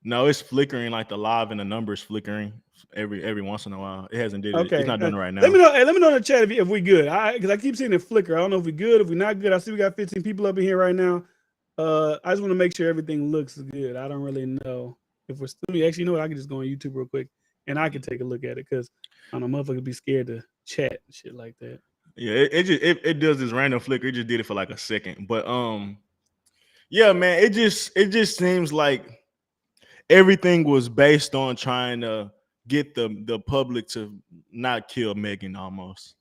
No, it's flickering, like the live and the numbers flickering every once in a while. It hasn't did it. Okay. It's not doing it right now. Let me know. Hey, let me know in the chat if we good. Because I keep seeing it flicker. I don't know if we good, if we not good. I see we got 15 people up in here right now. I just want to make sure everything looks good. I don't really know if we're still. Actually, you know what? I can just go on YouTube real quick and I can take a look at it because I don't know, motherfuckers be scared to chat and shit like that. Yeah, it does this random flicker. It just did it for like a second, but yeah, man, it just seems like everything was based on trying to get the public to not kill Megan almost.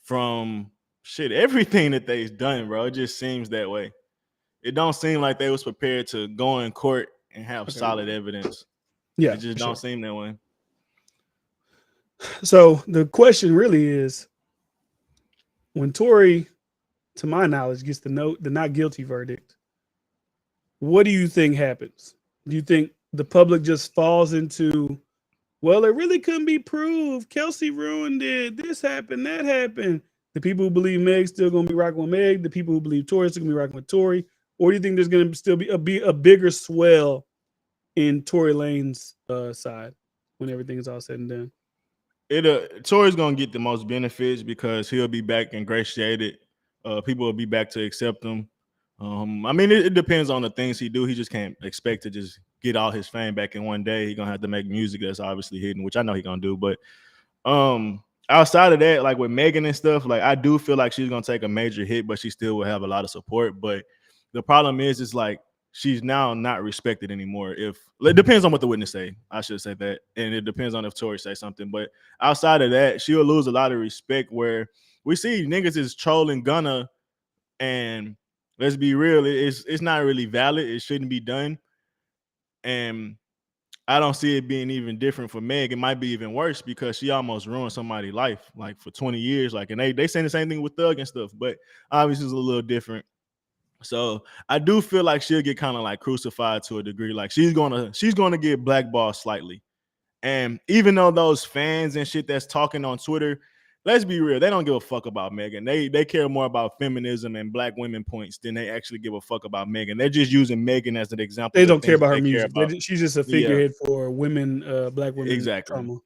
From shit, everything that they've done, bro, it just seems that way. It don't seem like they was prepared to go in court and have solid evidence. Yeah, it just don't seem that way. So the question really is, when Tory, to my knowledge, gets the not guilty verdict, what do you think happens? Do you think the public just falls into, well, it really couldn't be proved, Kelsey ruined it, this happened, that happened? The people who believe Meg's still going to be rocking with Meg, the people who believe Tory's still going to be rocking with Tory, or do you think there's going to still be a bigger swell in Tory Lane's side when everything is all said and done? Tory's gonna get the most benefits because he'll be back ingratiated. People will be back to accept him. I mean, it depends on the things he do. He just can't expect to just get all his fame back in one day. He's gonna have to make music that's obviously hidden, which I know he's gonna do. But outside of that, like with Megan and stuff, like I do feel like she's gonna take a major hit, but she still will have a lot of support. But the problem is like she's now not respected anymore. If it depends on what the witness say, I should say that, and it depends on if Tory say something. But outside of that, she'll lose a lot of respect. Where we see niggas is trolling Gunna, and let's be real, it's not really valid. It shouldn't be done, and I don't see it being even different for Meg. It might be even worse because she almost ruined somebody's life, like for 20 years. Like, and they saying the same thing with Thug and stuff, but obviously it's a little different. So I do feel like she'll get kind of like crucified to a degree. Like she's gonna get blackballed slightly. And even though those fans and shit that's talking on Twitter, let's be real, they don't give a fuck about Megan. They care more about feminism and black women points than they actually give a fuck about Megan. They're just using Megan as an example. They don't care about her music. She's just a figurehead for women, black women. Exactly. Trauma.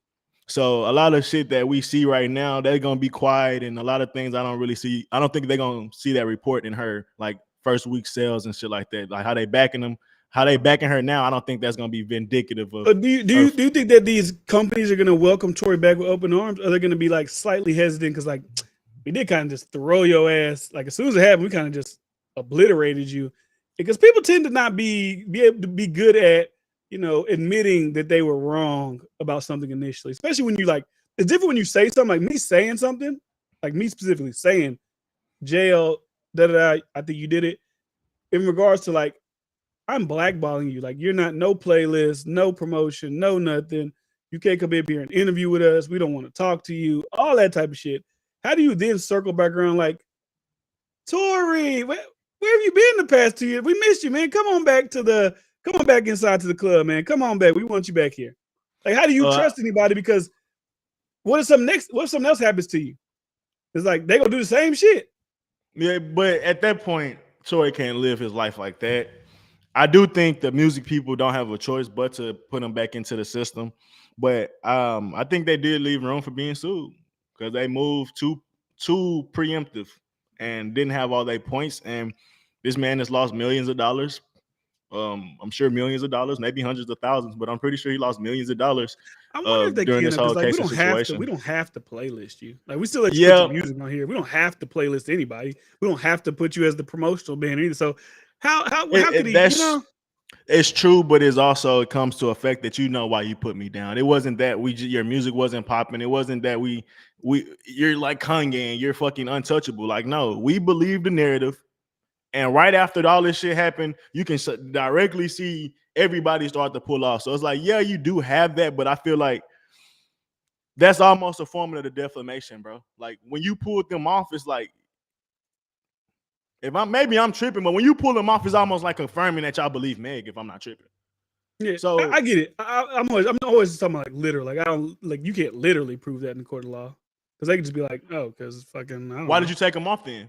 So a lot of shit that we see right now, they're gonna be quiet, and a lot of things I don't really see. I don't think they're gonna see that report in her, like first week sales and shit like that. Like how they backing her now. I don't think that's gonna be vindicative of. Do you think that these companies are gonna welcome Tory back with open arms? Or are they gonna be like slightly hesitant because like we did kind of just throw your ass, like as soon as it happened, we kind of just obliterated you, because people tend to not be able to be good at, you know, admitting that they were wrong about something initially, especially when you like it's different when you say something like me saying something, like me specifically saying jail, I think you did it. In regards to like, I'm blackballing you. Like you're not no playlist, no promotion, no nothing. You can't come in here and interview with us. We don't want to talk to you. All that type of shit. How do you then circle back around like, Tory, where have you been the past 2 years? We missed you, man. Come on back inside to the club, man. Come on back. We want you back here. Like, how do you trust anybody? Because what if something else happens to you? It's like they gonna do the same shit. Yeah, but at that point, Tory can't live his life like that. I do think the music people don't have a choice but to put him back into the system. But I think they did leave room for being sued because they moved too preemptive and didn't have all their points. And this man has lost millions of dollars. I'm sure millions of dollars, maybe hundreds of thousands, but I'm pretty sure he lost millions of dollars. I wonder if they during can, this whole because like case and situation. we don't have to playlist you. Like we still let you put your music on here. We don't have to playlist anybody. We don't have to put you as the promotional band either. So how could he? It's true, but it's also it comes to a fact that you know why you put me down. It wasn't that your music wasn't popping. It wasn't that you're like Kanye and you're fucking untouchable. Like no, we believe the narrative. And right after all this shit happened, you can directly see everybody start to pull off. So it's like, yeah, you do have that, but I feel like that's almost a form of the defamation, bro. Like when you pulled them off, it's like maybe I'm tripping, but when you pull them off, it's almost like confirming that y'all believe Meg. If I'm not tripping, yeah. So I get it. I'm always talking about like literal. Like I don't like you can't literally prove that in the court of law because they could just be like, oh, because fucking. Why did you take him off then?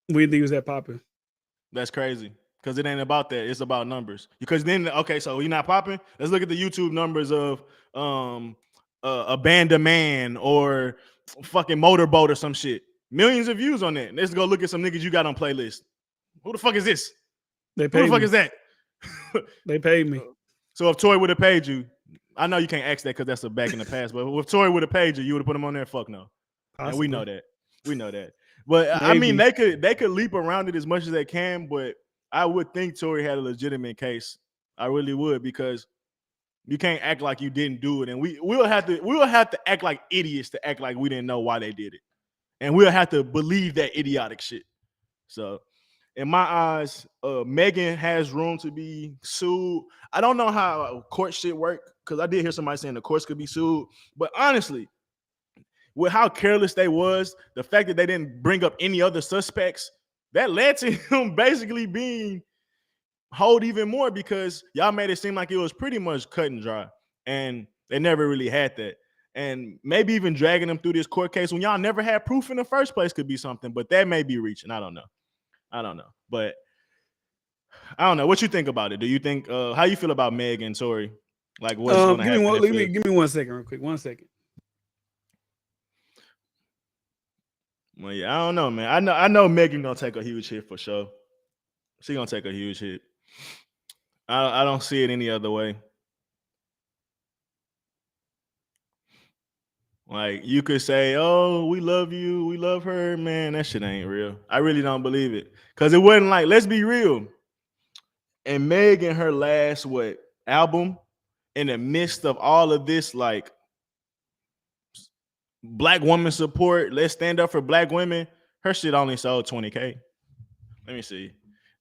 We didn't think he was that popping. That's crazy because it ain't about that. It's about numbers. Because then, okay, so you're not popping. Let's look at the YouTube numbers of Abandoned Man or fucking Motorboat or some shit. Millions of views on that. Let's go look at some niggas you got on playlist. Who the fuck is this? Who the fuck is that? They paid me. So if Tory would have paid you, I know you can't ask that because that's a back in the past, but if Tory would have paid you, you would have put him on there? Fuck no. Possibly. And we know that. We know that. But maybe. I mean, they could leap around it as much as they can, but I would think Tory had a legitimate case. I really would, because you can't act like you didn't do it, and we'll have to act like idiots to act like we didn't know why they did it, and we'll have to believe that idiotic shit. So, in my eyes, Megan has room to be sued. I don't know how court shit work because I did hear somebody saying the courts could be sued, but honestly, with how careless they was, the fact that they didn't bring up any other suspects, that led to him basically being hold even more because y'all made it seem like it was pretty much cut and dry, and they never really had that. And maybe even dragging them through this court case when y'all never had proof in the first place could be something, but that may be reaching. I don't know. But I don't know. What you think about it? Do you think how you feel about Meg and Tory? Like what's gonna happen? Give me 1 second, real quick. 1 second. Well, yeah, I don't know, man. I know Megan gonna take a huge hit for sure. She gonna take a huge hit. I don't see it any other way. Like you could say, "Oh, we love you, we love her," man. That shit ain't real. I really don't believe it because it wasn't like. Let's be real. And Meg in her last album, in the midst of all of this, like black woman support, let's stand up for black women. Her shit only sold 20K. Let me see.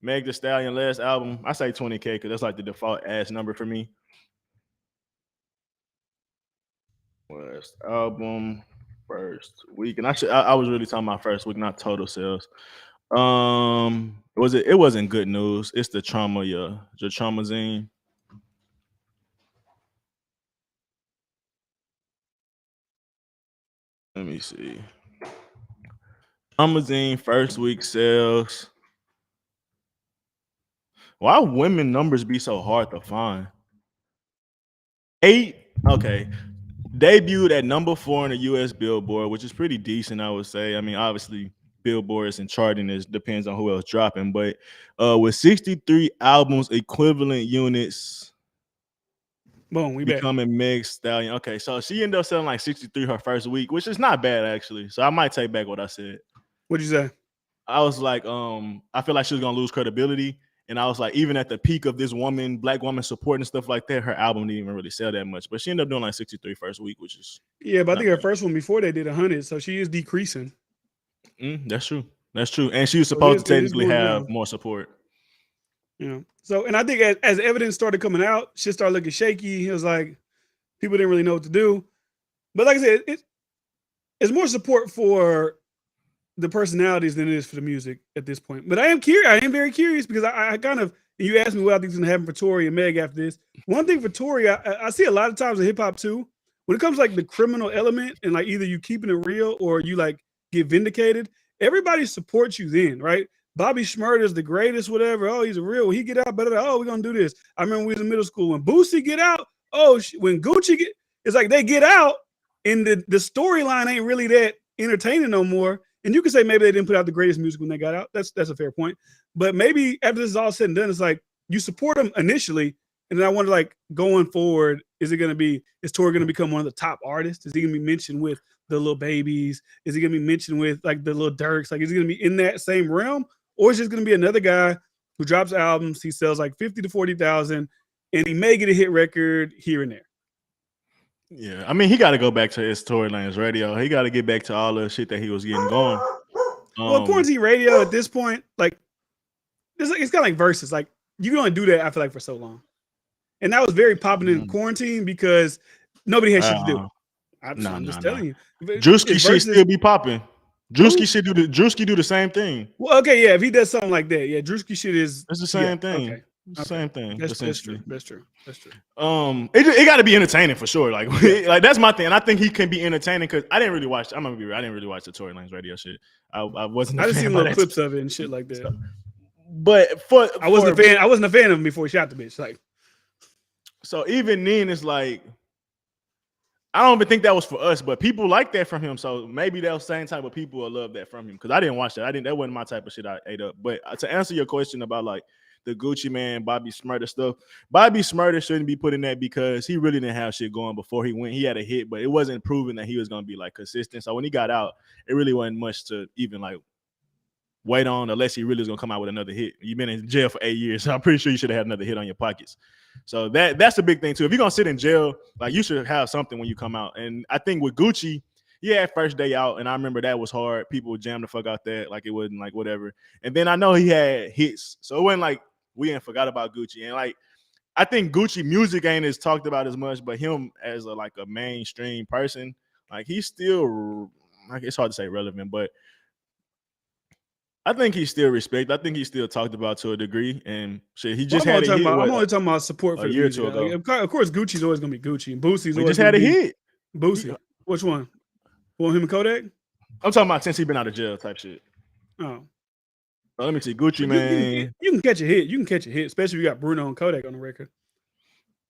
Meg Thee Stallion last album, I say 20K because that's like the default ass number for me. Last album, first week, and I was really talking about first week, not total sales. It wasn't Good News. It's the Trauma, the Trauma Zine. Let me see. Trauma Zine first week sales. Why women numbers be so hard to find? 8. Okay. Debuted at number 4 in the US Billboard, which is pretty decent, I would say. I mean, obviously, Billboards and charting depends on who else dropping, but with 63 albums equivalent units. Boom, we becoming Meg Stallion. Okay, so she ended up selling like 63 her first week, which is not bad actually. So I might take back what I said. What'd you say? I was like, I feel like she was gonna lose credibility, And I was like, even at the peak of this black woman support and stuff like that, her album didn't even really sell that much. But she ended up doing like 63 first week, which is Yeah, but I think her bad. first one before they did 100, so she is decreasing. That's true. That's true. And she was So supposed to it is technically going have down. more support. Yeah. So, and I think as evidence started coming out, shit started looking shaky. It was like people didn't really know what to do. But like I said, it's more support for the personalities than it is for the music at this point. But I am curious. I am very curious because I kind of, you asked me what I think is going to happen for Tory and Meg after this. One thing for Tory, I see a lot of times in hip hop too, when it comes to like the criminal element and like either you keeping it real or you like get vindicated, everybody supports you then, right? Bobby Shmurda's the greatest, whatever. Oh, he's a real. When he get out, better. Oh, we're gonna do this. I remember we was in middle school when Boosie get out. Oh, when Gucci get, it's like they get out, and the storyline ain't really that entertaining no more. And you can say maybe they didn't put out the greatest music when they got out. That's a fair point. But maybe after this is all said and done, it's like you support them initially, and then I wonder, like, going forward, is Tory going to become one of the top artists? Is he going to be mentioned with the Lil Babies? Is he going to be mentioned with like the Lil Durks? Like, is he going to be in that same realm, or is it just going to be another guy who drops albums? He sells like 50 to 40,000, and he may get a hit record here and there. Yeah, I mean, he got to go back to his Tory Lanez radio. He got to get back to all the shit that he was getting going. Well, quarantine radio at this point, like, it's kind of like verses. Like, you can only do that, I feel like, for so long. And that was very popular in quarantine because nobody had shit to do. I'm just telling you. Drewski shit still be popping. Drewski do the same thing. Well, okay, yeah, if he does something like that, yeah, Drewski shit is. It's the same thing. Okay. Same thing. That's true. That's true. It got to be entertaining for sure. Like, like that's my thing, and I think he can be entertaining because I didn't really watch. I'm gonna be real. I didn't really watch the Tory Lanez radio shit. I wasn't. I just seen little clips of it and shit like that. So, but I wasn't a fan. I wasn't a fan of him before he shot the bitch. Like, so even then, it's like I don't even think that was for us, but people like that from him. So maybe those same type of people will love that from him because I didn't watch that. That wasn't my type of shit I ate up. But to answer your question about like the Gucci Man, Bobby Shmurda stuff, Bobby Shmurda shouldn't be put in that because he really didn't have shit going before he went. He had a hit, but it wasn't proven that he was going to be like consistent. So when he got out, it really wasn't much to even like wait on unless he really was going to come out with another hit. You've been in jail for 8 years, so I'm pretty sure you should have had another hit on your pockets. So that's a big thing too. If you're going to sit in jail, like you should have something when you come out. And I think with Gucci, he had first day out, and I remember that was hard. People would jam the fuck out that, like it wasn't like whatever. And then I know he had hits, so it wasn't like we ain't forgot about Gucci. And like I think Gucci music ain't as talked about as much, but him as a mainstream person, like he's still like it's hard to say relevant, but I think he's still respected. I think he's still talked about to a degree, and shit. He just had a hit. I'm only talking about support for a year or two ago. Like, of course, Gucci's always gonna be Gucci, and Boosie's always just had a hit. Boosie, which one? Well, him and Kodak. I'm talking about since he been out of jail type shit. Oh, let me see, Gucci man. You can catch a hit. You can catch a hit, especially if you got Bruno and Kodak on the record.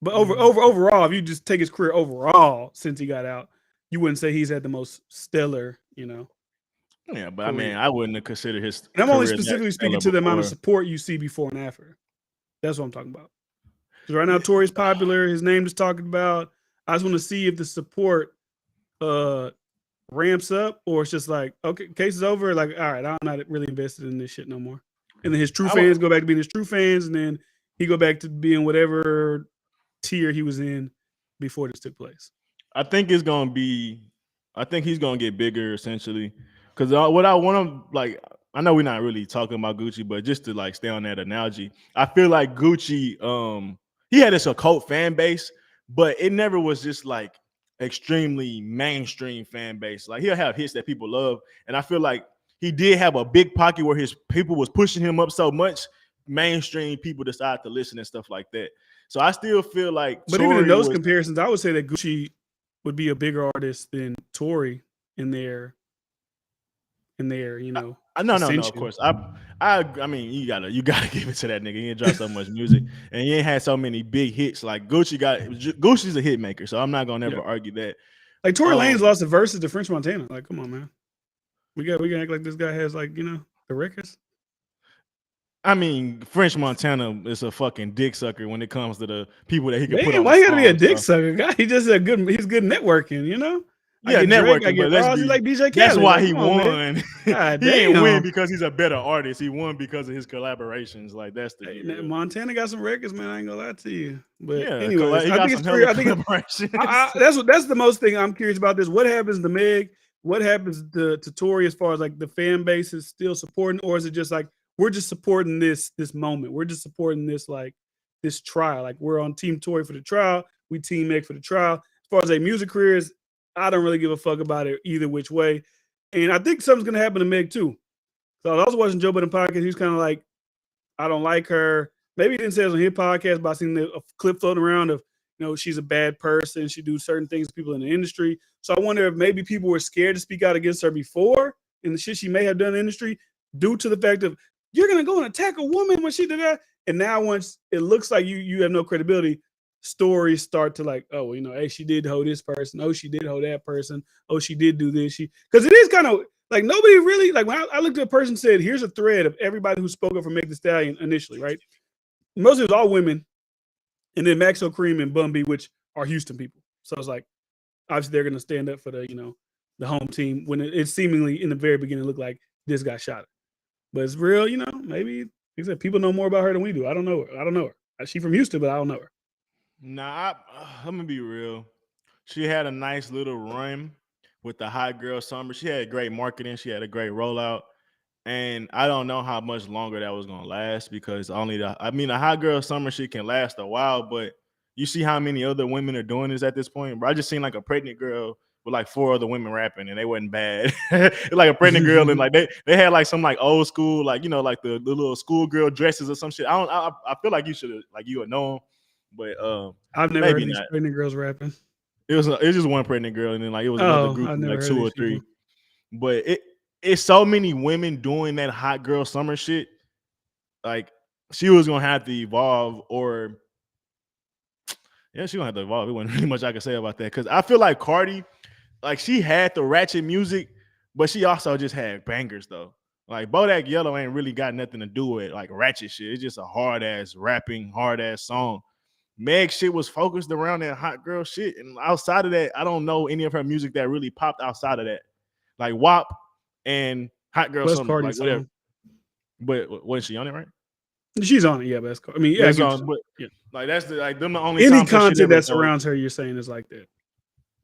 But overall, if you just take his career overall since he got out, you wouldn't say he's had the most stellar, Yeah, but I mean, I wouldn't have considered his. And I'm only specifically speaking to the amount of support you see before and after. That's what I'm talking about. Because right now, Tory's popular. His name is talking about. I just want to see if the support ramps up, or it's just like, okay, case is over. Like, all right, I'm not really invested in this shit no more. And then his true fans go back to being his true fans, and then he go back to being whatever tier he was in before this took place. I think he's gonna get bigger essentially. Because what I want to like, I know we're not really talking about Gucci, but just to like stay on that analogy, I feel like Gucci, he had this occult fan base, but it never was just like extremely mainstream fan base. Like he'll have hits that people love, and I feel like he did have a big pocket where his people was pushing him up so much, mainstream people decided to listen and stuff like that. So I still feel like, but even in those comparisons, I would say that Gucci would be a bigger artist than Tory in their no, of course. I mean, you gotta give it to that nigga. He ain't dropped so much music, and he ain't had so many big hits. Like Gucci's a hit maker, so I'm not gonna ever argue that. Like Tory Lanez lost the verses to French Montana. Like, come on, man. We got act like this guy has like the records. I mean, French Montana is a fucking dick sucker when it comes to the people that he can put on. Why you gotta be a dick sucker? Guy, he's good networking, I Yeah, get Drake, I networking, get but let's Ross. You be. like DJ That's Khaled. why Like, he come on, man. won. God He didn't win damn. because he's a better artist. He won because of his collaborations. Like that's the Hey, deal. Montana got some records, man. I ain't gonna lie to you. But Yeah, anyways, he I got think some it's hella curious. I think collaborations. that's the most thing I'm curious about. This what happens to Meg? What happens to Tory as far as like the fan base is still supporting, or is it just like we're just supporting this moment? We're just supporting this like this trial. Like we're on Team Tory for the trial. We Team Meg for the trial. As far as their music careers, I don't really give a fuck about it either which way. And I think something's gonna happen to Meg too. So I was watching Joe Budden podcast. He was kind of like, I don't like her. Maybe he didn't say it on his podcast, but I seen a clip floating around of, she's a bad person. She do certain things to people in the industry. So I wonder if maybe people were scared to speak out against her before and the shit she may have done in the industry due to the fact of you're gonna go and attack a woman when she did that. And now once it looks like you have no credibility, stories start to like, oh, hey, she did hold this person. Oh, she did hold that person. Oh, she did do this. Because it is kind of like nobody really like when I looked at a person said, here's a thread of everybody who spoke up for Meg Thee Stallion initially, right? Most of it was all women, and then Maxo Cream and Bun B, which are Houston people. So it's like obviously they're gonna stand up for the home team when it seemingly in the very beginning looked like this guy shot her. But it's real, maybe like I said, people know more about her than we do. I don't know her. She's from Houston, but I don't know her. Nah, I'm gonna be real. She had a nice little run with the Hot Girl Summer. She had great marketing. She had a great rollout. And I don't know how much longer that was gonna last because the Hot Girl Summer shit can last a while, but you see how many other women are doing this at this point. Bro, I just seen like a pregnant girl with like 4 other women rapping and they wasn't bad. Like a pregnant girl and like they had like some like old school, like like the little schoolgirl dresses or some shit. I feel like you would know them, but I've never heard maybe these not. pregnant girls rapping. It was just one pregnant girl and then like it was another group I've of never like heard 2 of or these 3. people. But it's so many women doing that Hot Girl Summer shit. Like she was gonna have to evolve, or she gonna have to evolve. It wasn't really much I could say about that because I feel like Cardi, like she had the ratchet music, but she also just had bangers though. Like Bodak Yellow ain't really got nothing to do with like ratchet shit. It's just a hard ass rapping, hard ass song. Meg shit was focused around that hot girl shit, and outside of that, I don't know any of her music that really popped outside of that. Like WAP and Hot Girl Well, that's Summer, Cardi's like whatever. song. But wasn't she on it, right? She's on it, yeah. But that's I mean, yeah, I get on, but yeah. like that's them the only Any times her shit content ever that goes. surrounds her, you're saying is like that.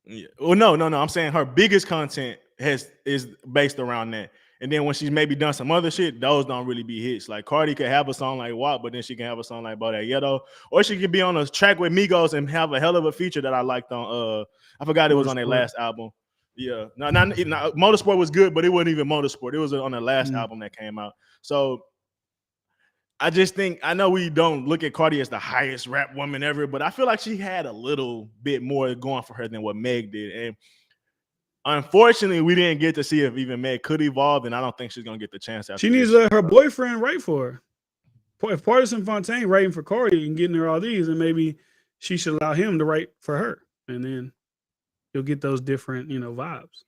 Yeah. Well, no. I'm saying her biggest content is based around that. And then when she's maybe done some other shit, those don't really be hits. Like Cardi could have a song like WAP, but then she can have a song like Bodak Yellow, or she could be on a track with Migos and have a hell of a feature that I liked on. I forgot it was on their last album. Yeah, no, Motorsport was good, but it wasn't even Motorsport. It was on the last album that came out. So I just think, I know we don't look at Cardi as the highest rap woman ever, but I feel like she had a little bit more going for her than what Meg did. And unfortunately, we didn't get to see if even Meg could evolve, and I don't think she's going to get the chance after She needs this. her boyfriend write for her. If Partisan Fontaine writing for Cardi and getting her all these, then maybe she should allow him to write for her. And then you'll get those different, vibes.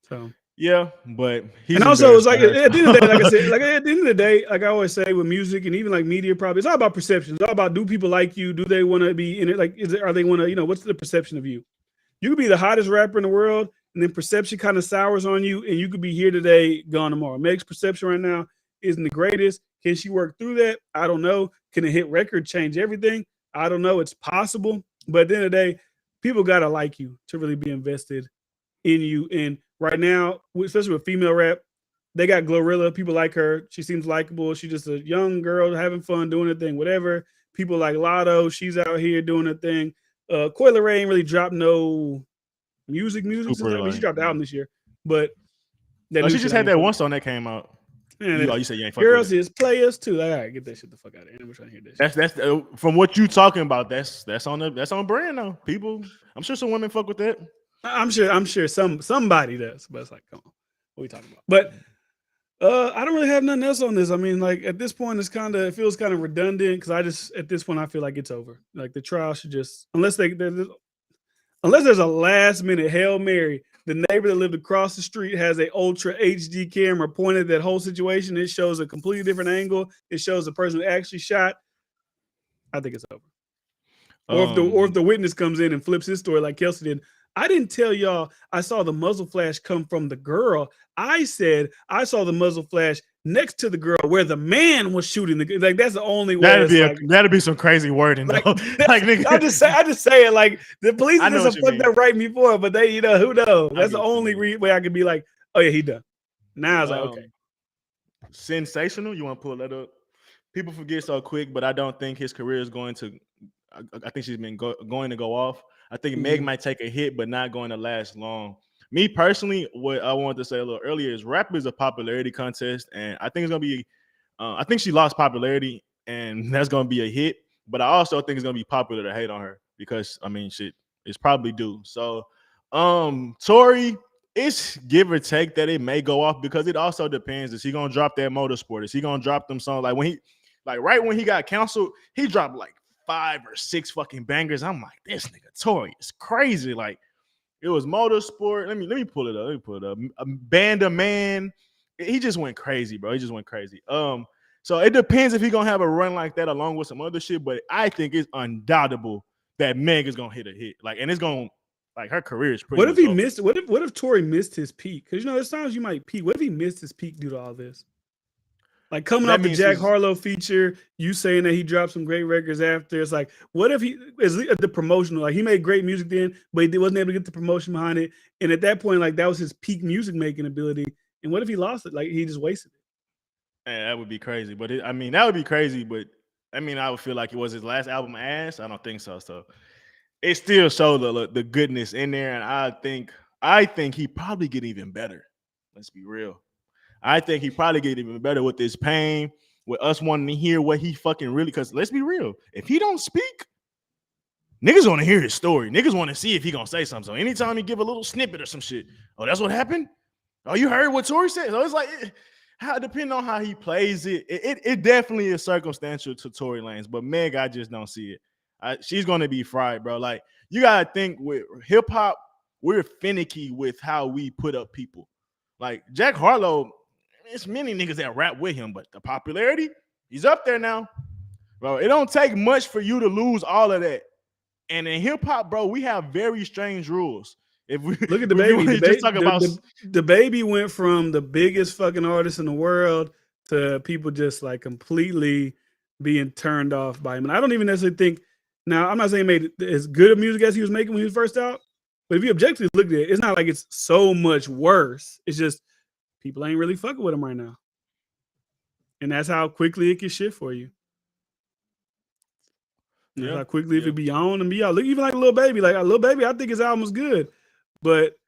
So yeah, but and also it's like at the end of the day, like I said, like at the end of the day, like I always say with music and even like media, probably it's all about perception. It's all about, do people like you? Do they want to be in it? Like, are they want to, what's the perception of you? You could be the hottest rapper in the world, and then perception kind of sours on you, and you could be here today, gone tomorrow. Meg's perception right now isn't the greatest. Can she work through that? I don't know. Can a hit record change everything? I don't know. It's possible. But at the end of the day, people got to like you to really be invested in you. And right now, especially with female rap, they got Glorilla. People like her. She seems likable. She's just a young girl having fun, doing her thing, whatever. People like Lotto. She's out here doing her thing. Coi Leray ain't really dropped no music since. I mean, she dropped the album this year, but she just had that one song that came out. Man, you said you ain't fucking girls with it. is players too. Like, all right, get that shit the fuck out of here. I'm trying to hear this. That's from what you talking about. That's on brand though. People, I'm sure some women fuck with that. I'm sure somebody does, but it's like, come on, what are we talking about? But I don't really have nothing else on this. I mean, like at this point, it feels kind of redundant because at this point I feel like it's over. Like the trial should just, unless there's a last minute Hail Mary, the neighbor that lived across the street has a ultra HD camera pointed at that whole situation. It shows a completely different angle. It shows the person who actually shot. I think it's over. Or if the witness comes in and flips his story like Kelsey did, I didn't tell y'all I saw the muzzle flash come from the girl. I said I saw the muzzle flash next to the girl where the man was shooting the like. That's the only way. That'd be some crazy wording though. Like nigga, I just say it like the police I know just what you fucked mean. up right before, but they, who knows? I That's get the what you only mean. way I could be like, oh yeah, he done. Now I was like, okay. Sensational. You want to pull that up? People forget so quick, but I don't think his career is going to. I think she's been going to go off. I think Meg might take a hit, but not going to last long. Me personally, what I wanted to say a little earlier is rap is a popularity contest, and I think it's gonna be. I think she lost popularity, and that's gonna be a hit. But I also think it's gonna be popular to hate on her because I mean, shit, it's probably due. So, Tory, it's give or take that it may go off because it also depends. Is he gonna drop that motorsport? Is he gonna drop them songs right when he got canceled? He dropped like 5 or 6 fucking bangers. I'm like, this nigga Tory is crazy. Like, it was motorsport. Let me pull it up. A Band of Man. He just went crazy, bro. He just went crazy. So it depends if he gonna have a run like that along with some other shit. But I think it's undoubtable that Meg is gonna hit a hit. Like, and it's gonna like her career is pretty. What if he missed? What if Tory missed his peak? Because there's times you might peak. What if he missed his peak due to all this? Like coming off the Jack Harlow feature, you saying that he dropped some great records after. It's like, what if he is the promotional? Like he made great music then, but he wasn't able to get the promotion behind it. And at that point, like that was his peak music making ability. And what if he lost it? Like he just wasted it. Man, that would be crazy. But that would be crazy. But I mean, I would feel like it was his last album ass. I don't think so. So it still showed the goodness in there. And I think he probably get even better. Let's be real. I think he probably get even better with this pain, with us wanting to hear what he fucking really. Because let's be real, if he don't speak, niggas want to hear his story. Niggas want to see if he gonna say something. So anytime he give a little snippet or some shit, oh, that's what happened. Oh, you heard what Tory said. So it's like, depending on how he plays it, it definitely is circumstantial to Tory Lanez. But Meg, I just don't see it. She's gonna be fried, bro. Like you gotta think with hip hop, we're finicky with how we put up people. Like Jack Harlow. It's many niggas that rap with him, but the popularity, he's up there now. Bro, it don't take much for you to lose all of that. And in hip hop, bro, we have very strange rules. If we look at the baby, the baby went from the biggest fucking artist in the world to people just like completely being turned off by him. And I don't even necessarily think now. I'm not saying he made as good of music as he was making when he was first out, but if you objectively look at it, it's not like it's so much worse. It's just people ain't really fucking with him right now. And that's how quickly it can shift for you. That's how quickly if it be on and be out. Look, even like Lil Baby. Like Lil Baby, I think his album was good. But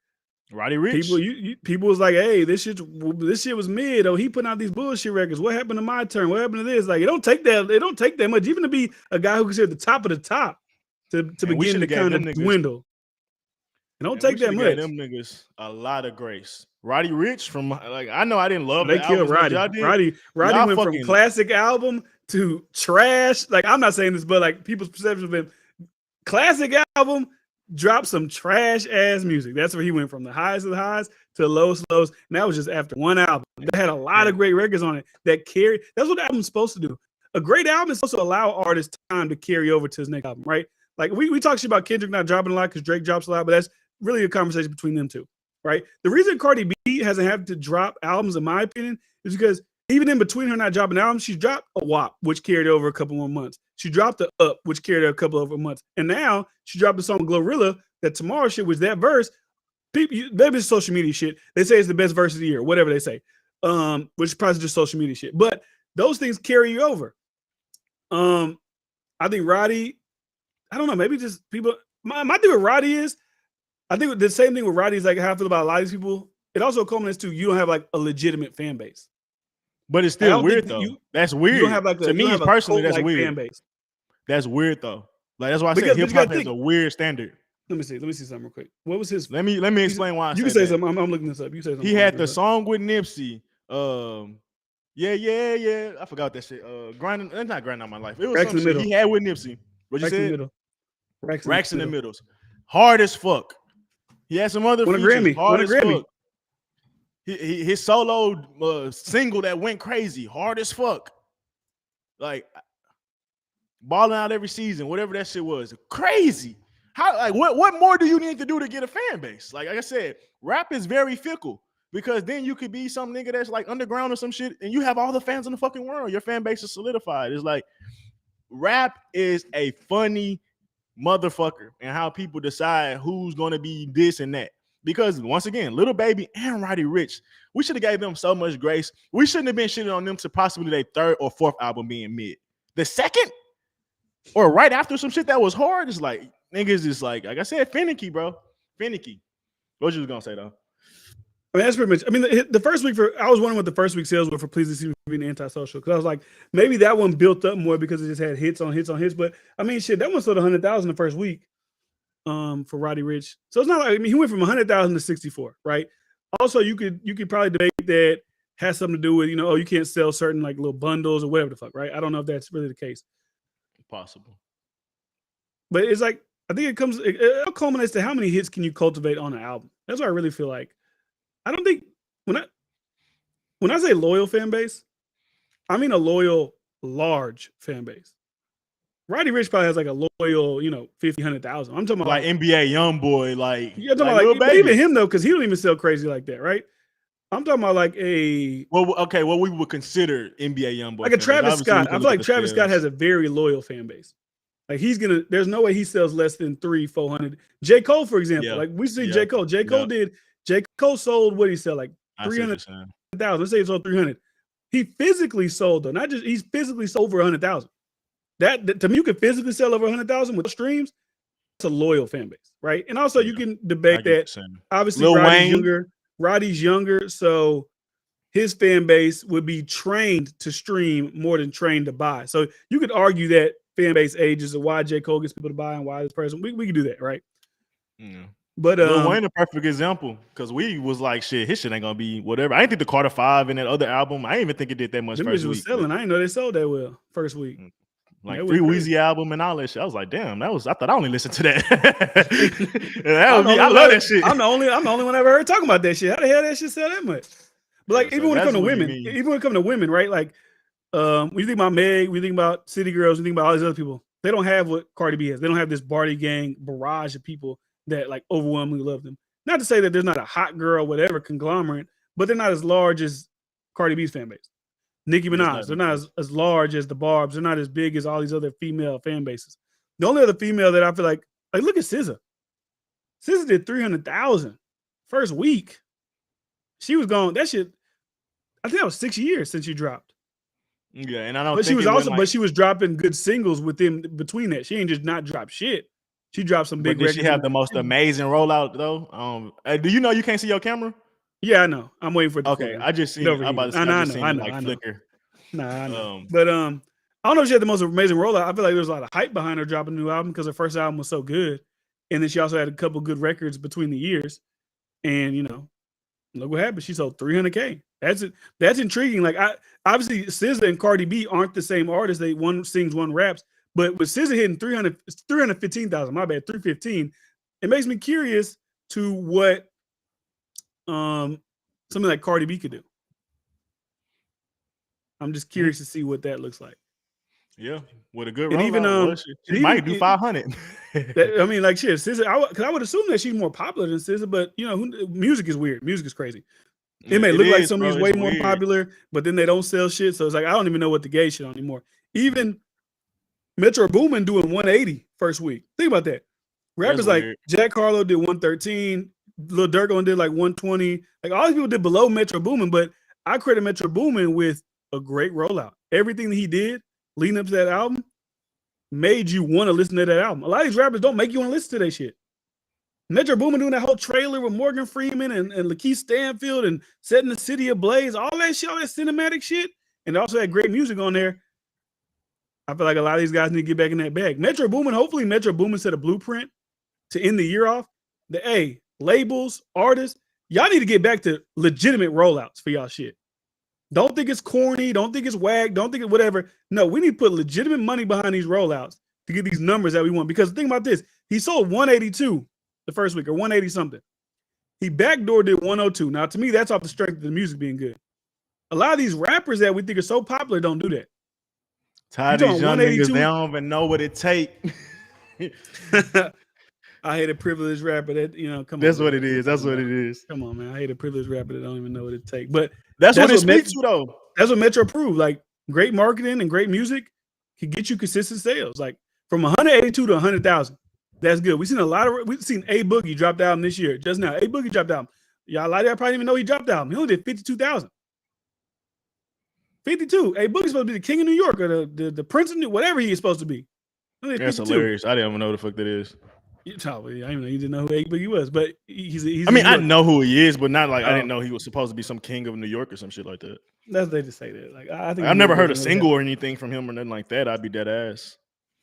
Roddy Ricch. People was like, hey, this shit was mid. Oh, he putting out these bullshit records. What happened to My Turn? What happened to this? Like, it don't take that much, even to be a guy who considered the top of the top to begin to kind of dwindle. It don't take that much. Them niggas a lot of grace. Roddy Ricch from like I know I didn't love they killed Roddy. Roddy went from classic album to trash. Like I'm not saying this, but like people's perception of him, classic album, dropped some trash ass music. That's where he went from the highs of the highs to the lowest lows. And that was just after one album. They had a lot of great records on it that carry. That's what the album's supposed to do. A great album is supposed to allow artists time to carry over to his next album, right? Like we talk shit about Kendrick not dropping a lot because Drake drops a lot, but that's really a conversation between them two, right? The reason Cardi B hasn't had to drop albums, in my opinion, is because even in between her not dropping albums, she dropped a WAP, which carried over a couple more months. She dropped the Up, which carried over a couple of months. And now she dropped the song Glorilla, that Tomorrow shit was that verse. People, maybe it's social media shit. They say it's the best verse of the year, whatever they say, which is probably just social media shit. But those things carry you over. I think Roddy, I don't know, maybe just people, my thing with Roddy is, I think the same thing with Roddy is like how I feel about a lot of these people. It also culminates to you don't have like a legitimate fan base. But it's still weird though. That's weird. You don't have like to me personally, that's weird. Fan base. That's weird though. Like that's why I said hip hop has a weird standard. Let me see something real quick. What was his? Let me explain why. You can say something. I'm looking this up. You say something. He had the song with Nipsey. Yeah. I forgot that shit. Grinding. That's not grinding on my life. It was some shit he had with Nipsey. What you said? Racks in the middles. Hard as fuck. He had some other features. Hard as fuck. His solo single that went crazy. Hard as fuck. Like balling out every season, whatever that shit was. Crazy. How like what more do you need to do to get a fan base? Like I said, rap is very fickle because then you could be some nigga that's like underground or some shit, and you have all the fans in the fucking world. Your fan base is solidified. It's like rap is a funny motherfucker, and how people decide who's gonna be this and that. Because once again, Little Baby and Roddy Ricch, we should have gave them so much grace. We shouldn't have been shitting on them to possibly their third or fourth album being mid. The second or right after some shit that was hard, it's like niggas is like I said, finicky, bro. Finicky. What you was gonna say though? I mean, that's pretty much. I mean, the first week I was wondering what the first week sales were for Please Excuse Me being antisocial, because I was like, maybe that one built up more because it just had hits on hits on hits. But I mean, shit, that one sold 100,000 the first week, for Roddy Ricch. So it's not like, I mean, he went from 100,000 to 64, right? Also, you could probably debate that has something to do with, oh, you can't sell certain like little bundles or whatever the fuck, right? I don't know if that's really the case. Possible. But it's like, I think it culminates to how many hits can you cultivate on an album. That's what I really feel like. I don't think when I say loyal fan base, I mean a loyal, large fan base. Roddy Ricch probably has like a loyal, 50, 100,000. I'm talking about like NBA YoungBoy, like yeah, I'm talking about like even him though, because he don't even sell crazy like that, right? I'm talking about like what we would consider NBA YoungBoy, like a Travis Scott. I feel like Travis Scott has a very loyal fan base. Like there's no way he sells less than 300-400. J. Cole, for example, like we see J. Cole. J. Cole sold, what did he sell? Like 300,000. Let's say he sold 300. He physically sold though, he's physically sold over 100,000. That to me, you can physically sell over 100,000 with streams. It's a loyal fan base, right? And also you can debate that. Obviously, Roddy's younger, so his fan base would be trained to stream more than trained to buy. So you could argue that fan base ages of why J. Cole gets people to buy and why this person. We could do that, right? Yeah. But Lil Wayne a perfect example, because we was like, shit, his shit ain't gonna be whatever. I didn't think the Carter 5 and that other album, I didn't even think it did that much. First week was selling. I didn't know they sold that well first week. Like Free Weezy album and all that shit. I was like, damn, I thought I only listened to that. I love that shit. I'm the only one I ever heard talking about that shit. How the hell that shit sell that much? But like, even when it comes to women, right? Like, when you think about Meg, we think about City Girls, we think about all these other people. They don't have what Cardi B has. They don't have this Barty Gang barrage of people that like overwhelmingly love them. Not to say that there's not a hot girl, whatever conglomerate, but they're not as large as Cardi B's fan base. Nicki Minaj, they're not as large as the Barbs. They're not as big as all these other female fan bases. The only other female that I feel like look at SZA. SZA did 300,000 first week. She was gone. That shit, I think that was 6 years since she dropped. Yeah, and I don't. But she was also, but she was dropping good singles between that. She ain't just not drop shit. She dropped some big records. Did she have the most amazing rollout though? Do you know you can't see your camera? Yeah, I know. I'm waiting for it. Okay, I just seen it. I'm about to say, I know. Flicker. Nah, I know. But I don't know if she had the most amazing rollout. I feel like there was a lot of hype behind her dropping a new album because her first album was so good, and then she also had a couple good records between the years. And look what happened. She sold 300K. That's intriguing. Like obviously SZA and Cardi B aren't the same artists. One sings, one raps. But with SZA hitting 315,000, my bad, 315, it makes me curious to what something like Cardi B could do. I'm just curious to see what that looks like. Yeah, with a good rollout, she might do 500. I mean, like shit, SZA. Because I would assume that she's more popular than SZA, but music is weird. Music is crazy. It may look like somebody's way more popular, but then they don't sell shit. So it's like I don't even know what to gauge shit on anymore. Even Metro Boomin doing 180 first week. Think about that. Rappers like Jack Harlow did 113. Lil Durk did like 120. Like all these people did below Metro Boomin, but I credit Metro Boomin with a great rollout. Everything that he did leading up to that album made you want to listen to that album. A lot of these rappers don't make you want to listen to that shit. Metro Boomin doing that whole trailer with Morgan Freeman and Lakeith Stanfield and setting the city ablaze, all that shit, all that cinematic shit, and also had great music on there. I feel like a lot of these guys need to get back in that bag. Metro Boomin, hopefully Metro Boomin set a blueprint to end the year off. Labels, artists, y'all need to get back to legitimate rollouts for y'all shit. Don't think it's corny. Don't think it's whack. Don't think it's whatever. No, we need to put legitimate money behind these rollouts to get these numbers that we want. Because think about this. He sold 182 the first week or 180 something. He backdoor did 102. Now, to me, that's off the strength of the music being good. A lot of these rappers that we think are so popular don't do that. Tired of these young niggas, they don't even know what it takes. I hate a privileged rapper that come That's on. what it is. That's what it is. Come on, man. I hate a privileged rapper that don't even know what it takes. But That's what it speaks to, though. That's what Metro proved. Like great marketing and great music can get you consistent sales. Like from 182 to 100,000. That's good. We've seen A Boogie dropped album this year. Just now, A Boogie dropped album. Y'all like that? I probably didn't even know he dropped album. He only did 52,000. 52. A Boogie's supposed to be the king of New York or the prince of New, whatever he is supposed to be. That's hilarious. I didn't even know who the fuck that is. I didn't know who A Boogie was, but he's. I mean, I know who he is, but not like I didn't know he was supposed to be some king of New York or some shit like that. That's they just say that. Like I think I've never heard a single or anything from him or nothing like that. I'd be dead ass.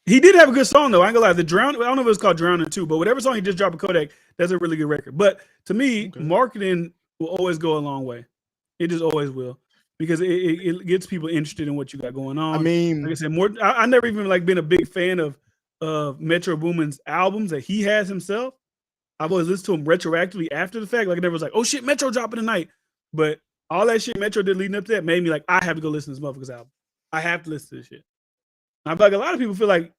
He did have a good song though. I ain't gonna lie. The Drown. I don't know if it's called Drowning too, but whatever song he just dropped with Kodak, that's a really good record. But to me, marketing will always go a long way. It just always will. Because it gets people interested in what you got going on. I mean, like I said, I never even like been a big fan of Metro Boomin's albums that he has himself. I've always listened to him retroactively after the fact. Like I never was like, oh shit, Metro dropping tonight. But all that shit Metro did leading up to that made me like, I have to go listen to this motherfucker's album. I have to listen to this shit. I feel like a lot of people feel like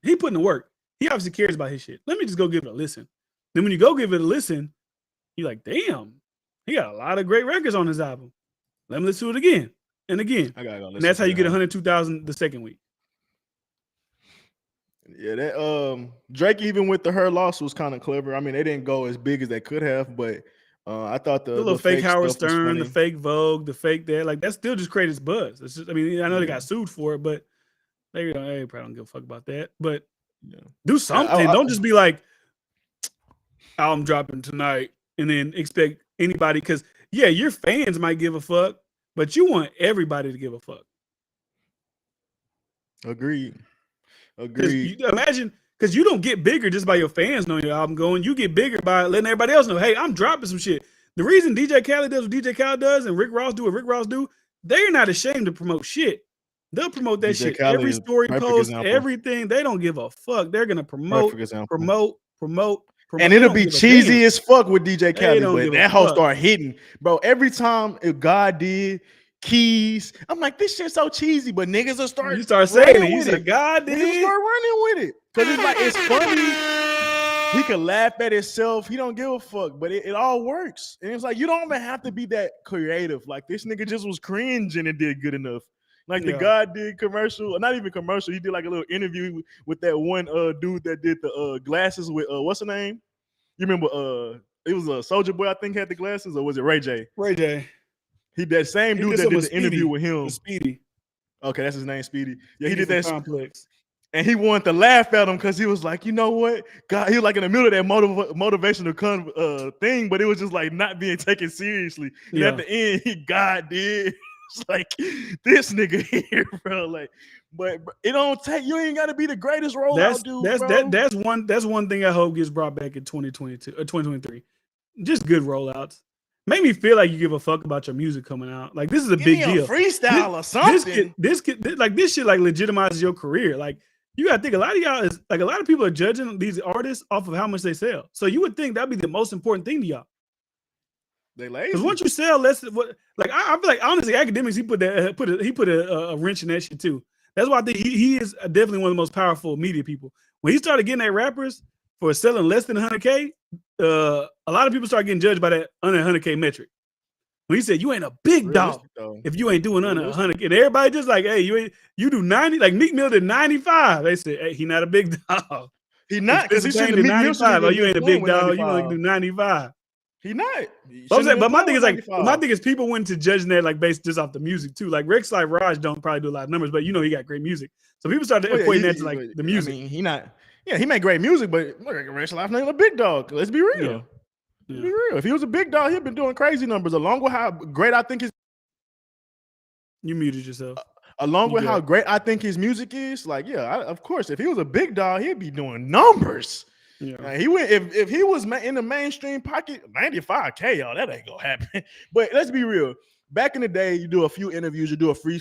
he putting the work. He obviously cares about his shit. Let me just go give it a listen. Then when you go give it a listen, you're like, damn, he got a lot of great records on his album. Let me listen to it again and again. I gotta go listen. And that's how you get 102,000 the second week. Yeah, that Drake even with the Her Loss was kind of clever. I mean, they didn't go as big as they could have, but I thought the little fake Howard Stern, the fake Vogue, the fake that, like that still just created buzz. It's just, I mean, I know they got sued for it, but they probably don't give a fuck about that. But do something. Don't just be like, album dropping tonight and then expect anybody, because your fans might give a fuck, but you want everybody to give a fuck. Agreed. Imagine, because you don't get bigger just by your fans knowing your album going. You get bigger by letting everybody else know, hey, I'm dropping some shit. The reason DJ Khaled does what DJ Khaled does and Rick Ross do what Rick Ross do, they're not ashamed to promote shit. They'll promote that DJ shit. Khaled every story post, everything. They don't give a fuck. They're gonna promote. And it'll be cheesy as fuck with DJ Khaled, but that hoe start hitting, bro. Every time if God did Keys, I'm like, this shit's so cheesy, but niggas will start. You start saying it. You say God did. Niggas start running with it because it's like it's funny. He can laugh at himself. He don't give a fuck, but it all works. And it's like you don't even have to be that creative. Like this nigga just was cringing and did good enough. Like the God did commercial, or not even commercial. He did like a little interview with that one dude that did the glasses with what's the name? You remember it was a Soldier Boy, I think, had the glasses, or was it Ray J? Ray J. He that same dude that did the interview with him. Speedy. Okay, that's his name, Speedy. Yeah, he did that. Complex. And he wanted to laugh at him because he was like, you know what? God, he was like in the middle of that motivational thing, but it was just like not being taken seriously. And at the end, God did. It's like this nigga here, bro. Like, but it don't take. You ain't got to be the greatest rollout dude, bro. That's one thing I hope gets brought back in 2022 or 2023. Just good rollouts. Make me feel like you give a fuck about your music coming out. Like this is a big deal. Freestyle or something. This shit like legitimizes your career. Like you gotta think a lot of y'all is like a lot of people are judging these artists off of how much they sell. So you would think that'd be the most important thing to y'all. They lazy. Because once you sell less, like I feel like honestly, academics he put a wrench in that shit too. That's why I think he is definitely one of the most powerful media people. When he started getting at rappers for selling less than 100K, a lot of people start getting judged by that under 100K metric. When he said you ain't a big dog if you ain't doing under 100K, and everybody just like, hey, you do 90. Like Meek Mill did 95. They said, hey, he not a big dog. He not because he should do 95. Oh, you ain't a big dog. You only do 95. He not. But my thing is like, people went to judging that like based just off the music too. Like Rex like Raj don't probably do a lot of numbers, but he got great music. So people started equating that to like the music. I mean, he not. Yeah, he made great music, but Rex Life ain't a big dog. Let's be real. Yeah. Let's be real. If he was a big dog, he'd been doing crazy numbers. Along with how great I think his. You muted yourself. Along with how great I think his music is, like of course, if he was a big dog, he'd be doing numbers. Yeah, he went if he was in the mainstream pocket, 95K, y'all, that ain't gonna happen. But let's be real. Back in the day, you do a few interviews, you do a few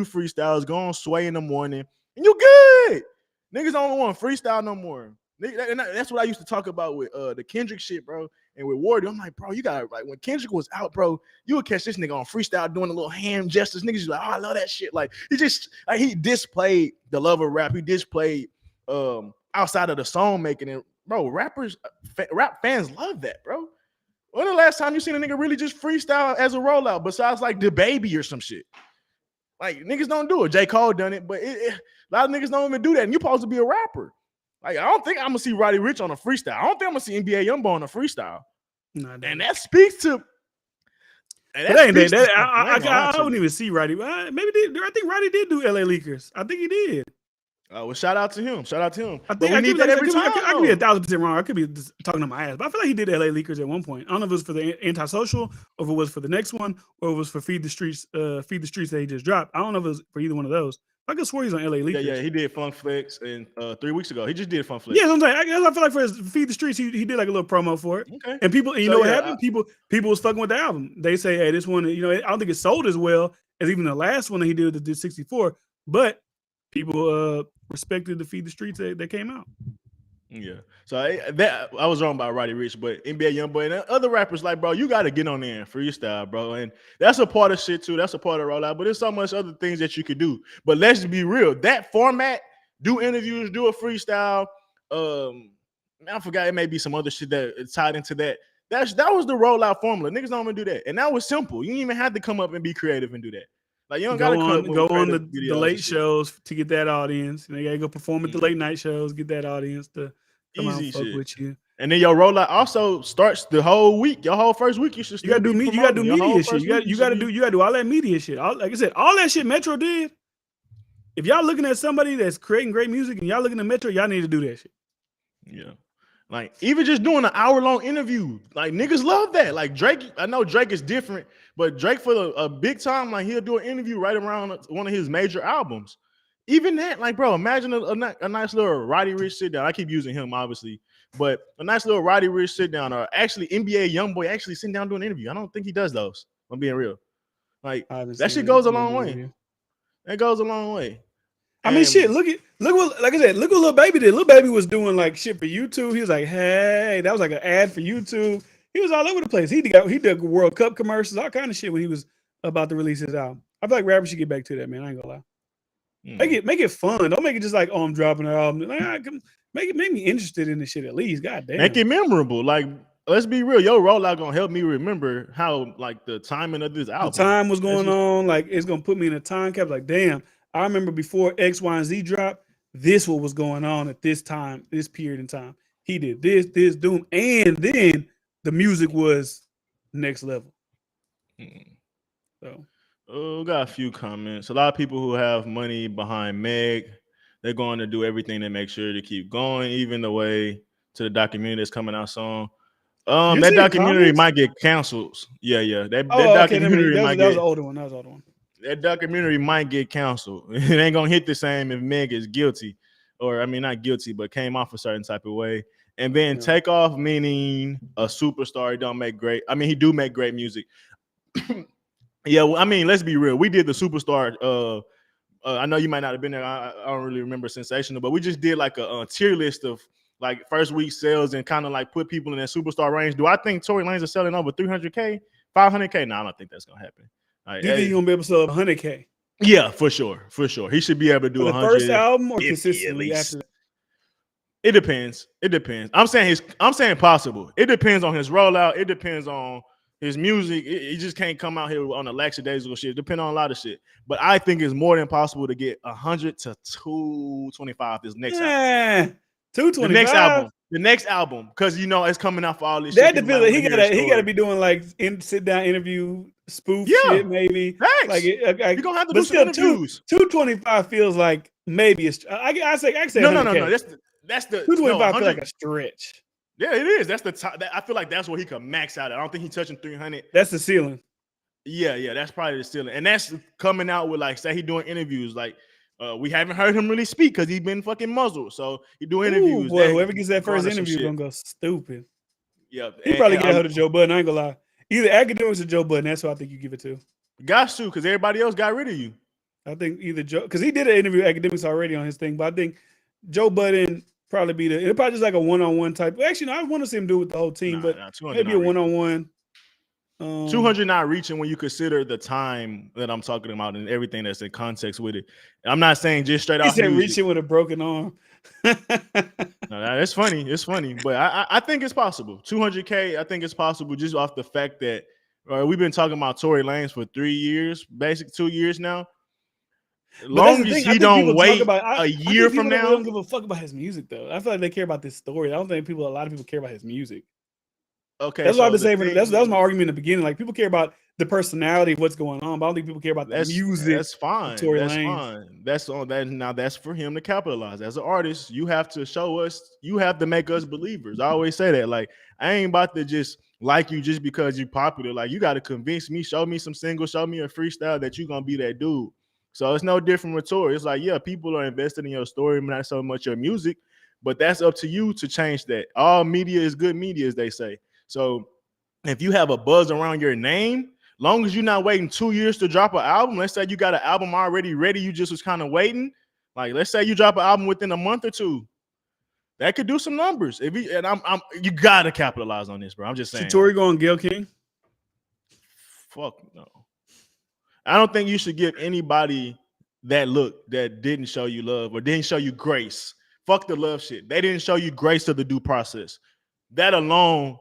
freestyles, go on Sway in the morning, and you good. Niggas don't want freestyle no more. That's what I used to talk about with the Kendrick shit, bro, and with Wardy. I'm like, bro, you got like when Kendrick was out, bro, you would catch this nigga on freestyle doing a little hand gestures. Niggas just like, oh, I love that shit. Like he displayed the love of rap. He displayed outside of the song making, and bro, rap fans love that, bro. When the last time you seen a nigga really just freestyle as a rollout besides like the baby or some shit? Like niggas don't do it. J. Cole done it, but a lot of niggas don't even do that. And you supposed to be a rapper. Like I don't think I'm gonna see Roddy Ricch on a freestyle. I don't think I'm gonna see NBA Youngboy on a freestyle. No, and that speaks to. I wouldn't even see Roddy. Maybe I think Roddy did do LA Leakers. I think he did. Well, shout out to him. Shout out to him. I think I need that every time. I could be 1,000% wrong. I could be just talking to my ass, but I feel like he did LA Leakers at one point. I don't know if it was for the Antisocial, or if it was for the next one, or if it was for Feed the Streets that he just dropped. I don't know if it was for either one of those. I could swear he's on LA Leakers. Yeah, he did Funk Flex, and 3 weeks ago he just did Funk Flex. Yeah, I'm saying, I feel like for his Feed the Streets, he did like a little promo for it. Okay. And people, you know what happened? People was fucking with the album. They say, hey, this one, you know, I don't think it sold as well as even the last one that he did, that did 64, but people respected the Feed the Streets that came out. Yeah. So I was wrong about Roddy Ricch, but NBA Youngboy and other rappers, like, bro, you got to get on there and freestyle, bro. And that's a part of shit too. That's a part of rollout, but there's so much other things that you could do. But let's be real. That format, do interviews, do a freestyle. I forgot, it may be some other shit that tied into that. That was the rollout formula. Niggas don't even do that. And that was simple. You didn't even have to come up and be creative and do that. Like, you don't gotta go on the late shows to get that audience. You gotta go perform at the late night shows, get that audience to come out and fuck with you. And then your rollout also starts the whole week. Your whole first week, you should. You gotta do media shit. You gotta do all that media shit. Like I said, all that shit Metro did. If y'all looking at somebody that's creating great music and y'all looking at Metro, y'all need to do that shit. Yeah. Like, even just doing an hour-long interview, like, niggas love that. Like, Drake, I know Drake is different, but Drake, for a big time, like, he'll do an interview right around one of his major albums. Even that, like, bro, imagine a nice little Roddy Ricch sit down. I keep using him, obviously, but a nice little Roddy Ricch sit down, or actually NBA Youngboy actually sitting down doing an interview. I don't think he does those. I'm being real. Like, that shit goes a long way. That goes a long way. I mean, shit. Look what, like I said, look what Lil Baby did. Lil Baby was doing like shit for YouTube. He was like, hey, that was like an ad for YouTube. He was all over the place. He did World Cup commercials, all kind of shit when he was about to release his album. I feel like rappers should get back to that, man. I ain't gonna lie. Make it fun. Don't make it just like, oh, I'm dropping an album. Like, make me interested in this shit at least. God damn. Make it memorable. Like, let's be real. Your rollout gonna help me remember how, like, the timing of this album. The time was going on. Like, it's gonna put me in a time cap. Like, damn. I remember before X, Y, and Z dropped, this what was going on at this time, this period in time. He did this, Doom, and then the music was next level. So, got a few comments. A lot of people who have money behind Meg, they're going to do everything to make sure to keep going, even the way to the documentary that's coming out soon. That documentary might get canceled. Yeah. That documentary might get. That was an older one. That documentary might get canceled. It ain't gonna hit the same if Meg is guilty, or I mean, not guilty, but came off a certain type of way. And then Takeoff, meaning a superstar, he don't make great. I mean, he do make great music. Yeah, well, I mean, let's be real. We did the superstar. I know you might not have been there. I don't really remember Sensational, but we just did like a tier list of like first week sales and kind of like put people in that superstar range. Do I think Tory Lanez is selling over 300K, 500K? No, I don't think that's gonna happen. You think he's gonna be able to sell 100K? Yeah, for sure. He should be able to do 100. The first album or consistently after that? It depends. I'm saying possible. It depends on his rollout. It depends on his music. He just can't come out here on a lackadaisical shit. Depend on a lot of shit. But I think it's more than possible to get 100 to 225 this next album. 225. The next album, because it's coming out for all this that shit. Depends. He gotta be doing like sit down interview spoof shit maybe. Thanks. Like you're gonna have to do some interviews. 225 feels like maybe it's. I say no. That's the 225 feels like a stretch. Yeah, it is. That's the top. I feel like that's where he can max out. I don't think he's touching 300. That's the ceiling. Yeah, that's probably the ceiling, and that's coming out with like say he doing interviews like. We haven't heard him really speak because he's been fucking muzzled. So he do interviews. Boy, whoever gets that first interview is gonna go stupid. Yeah, he probably get out of Joe Budden. I ain't gonna lie. Either Academics or Joe Budden. That's what I think you give it to. Got to, because everybody else got rid of you. I think either Joe, because he did an interview with Academics already on his thing, but I think Joe Budden probably be it'll probably just like a one-on-one type. Actually, no, I want to see him do it with the whole team, but maybe a one-on-one. 200 not reaching when you consider the time that I'm talking about and everything that's in context with it. I'm not saying just straight He off said music. reaching with a broken arm. No, that's funny. It's funny, but I think it's possible. 200K, I think it's possible just off the fact that we've been talking about Tory Lanez for 3 years, basically 2 years now. Long as he don't wait a year from now. Really don't give a fuck about his music though. I feel like they care about this story. I don't think a lot of people care about his music. Okay, that's what I've been saying. That was my argument in the beginning. Like people care about the personality of what's going on, but I don't think people care about the music. That's fine. Tory That's Lanez. fine. That's on that. Now that's for him to capitalize. As an artist, you have to show us. You have to make us believers. I always say that. Like I ain't about to just like you just because you're popular. Like you got to convince me. Show me some singles. Show me a freestyle that you're gonna be that dude. So it's no different with Tory. It's like, yeah, people are invested in your story, not so much your music, but that's up to you to change that. All media is good media, as they say. So if you have a buzz around your name, long as you're not waiting 2 years to drop an album, let's say you got an album already ready, you just was kind of waiting. Like, let's say you drop an album within a month or two. That could do some numbers. You gotta capitalize on this, bro. I'm just saying. Should Tory go on Gayle King? Fuck no. I don't think you should give anybody that look that didn't show you love or didn't show you grace. Fuck the love shit. They didn't show you grace to the due process. That alone,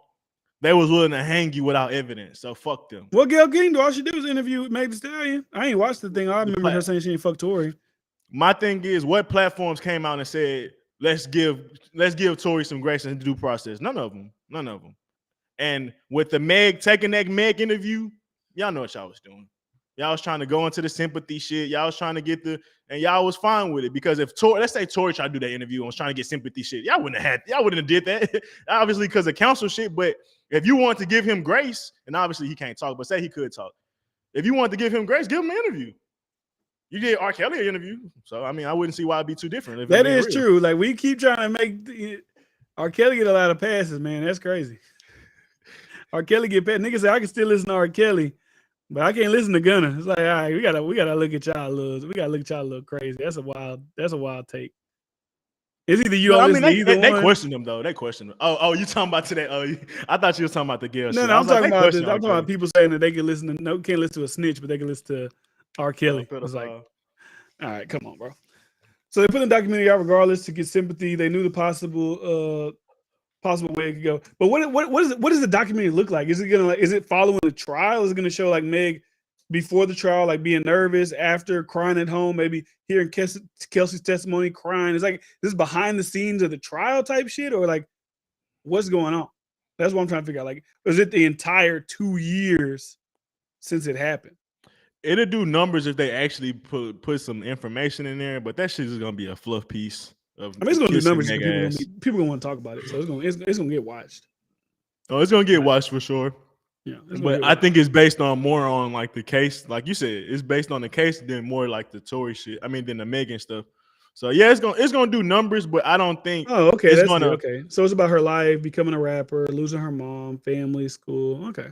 they was willing to hang you without evidence. So fuck them. What Gayle King do? All she did was interview with Meg Thee Stallion. I ain't watched the thing. I remember her saying she ain't fuck Tory. My thing is, what platforms came out and said, let's give Tory some grace in the due process? None of them. And with the Meg taking that Meg interview, y'all know what y'all was doing. Y'all was trying to go into the sympathy shit. Y'all was trying to get and y'all was fine with it because if Tory, let's say Tory tried to do that interview and was trying to get sympathy shit, y'all wouldn't have did that. Obviously, because of council shit. But if you want to give him grace, and obviously he can't talk, but say he could talk. If you want to give him grace, give him an interview. You did R. Kelly an interview. So I mean, I wouldn't see why it'd be too different. That is true. Like we keep trying to make R. Kelly get a lot of passes, man. That's crazy. R. Kelly get passes. Niggas say I can still listen to R. Kelly. But I can't listen to Gunna. It's like, all right, we gotta look at y'all a little. We gotta look at y'all a little crazy. That's a wild take. It's either you. They question him though. They question him. Oh, you talking about today? Oh, I thought you was talking about the Gayle. No, I'm talking about this. I'm talking about people saying that they can listen to can't listen to a snitch, but they can listen to R. Kelly. It's like, all right, come on, bro. So they put the documentary out regardless to get sympathy. They knew the possible way it could go. But what does the documentary look like? Is it following the trial? Is it gonna show like Meg before the trial, like being nervous, after crying at home, maybe hearing Kelsey's testimony, crying? It's like this is behind the scenes of the trial type shit, or like what's going on? That's what I'm trying to figure out. Like, is it the entire 2 years since it happened? It'll do numbers if they actually put some information in there, but that shit is gonna be a fluff piece. It's gonna do numbers. People gonna want to talk about it, so it's gonna get watched. Oh, it's gonna get watched for sure. Yeah, but I think it's based on more on like the case, like you said, it's based on the case than more like the Tory shit. I mean, than the Megan stuff. So yeah, it's gonna do numbers, but I don't think. Oh, okay, that's okay. So it's about her life, becoming a rapper, losing her mom, family, school. Okay.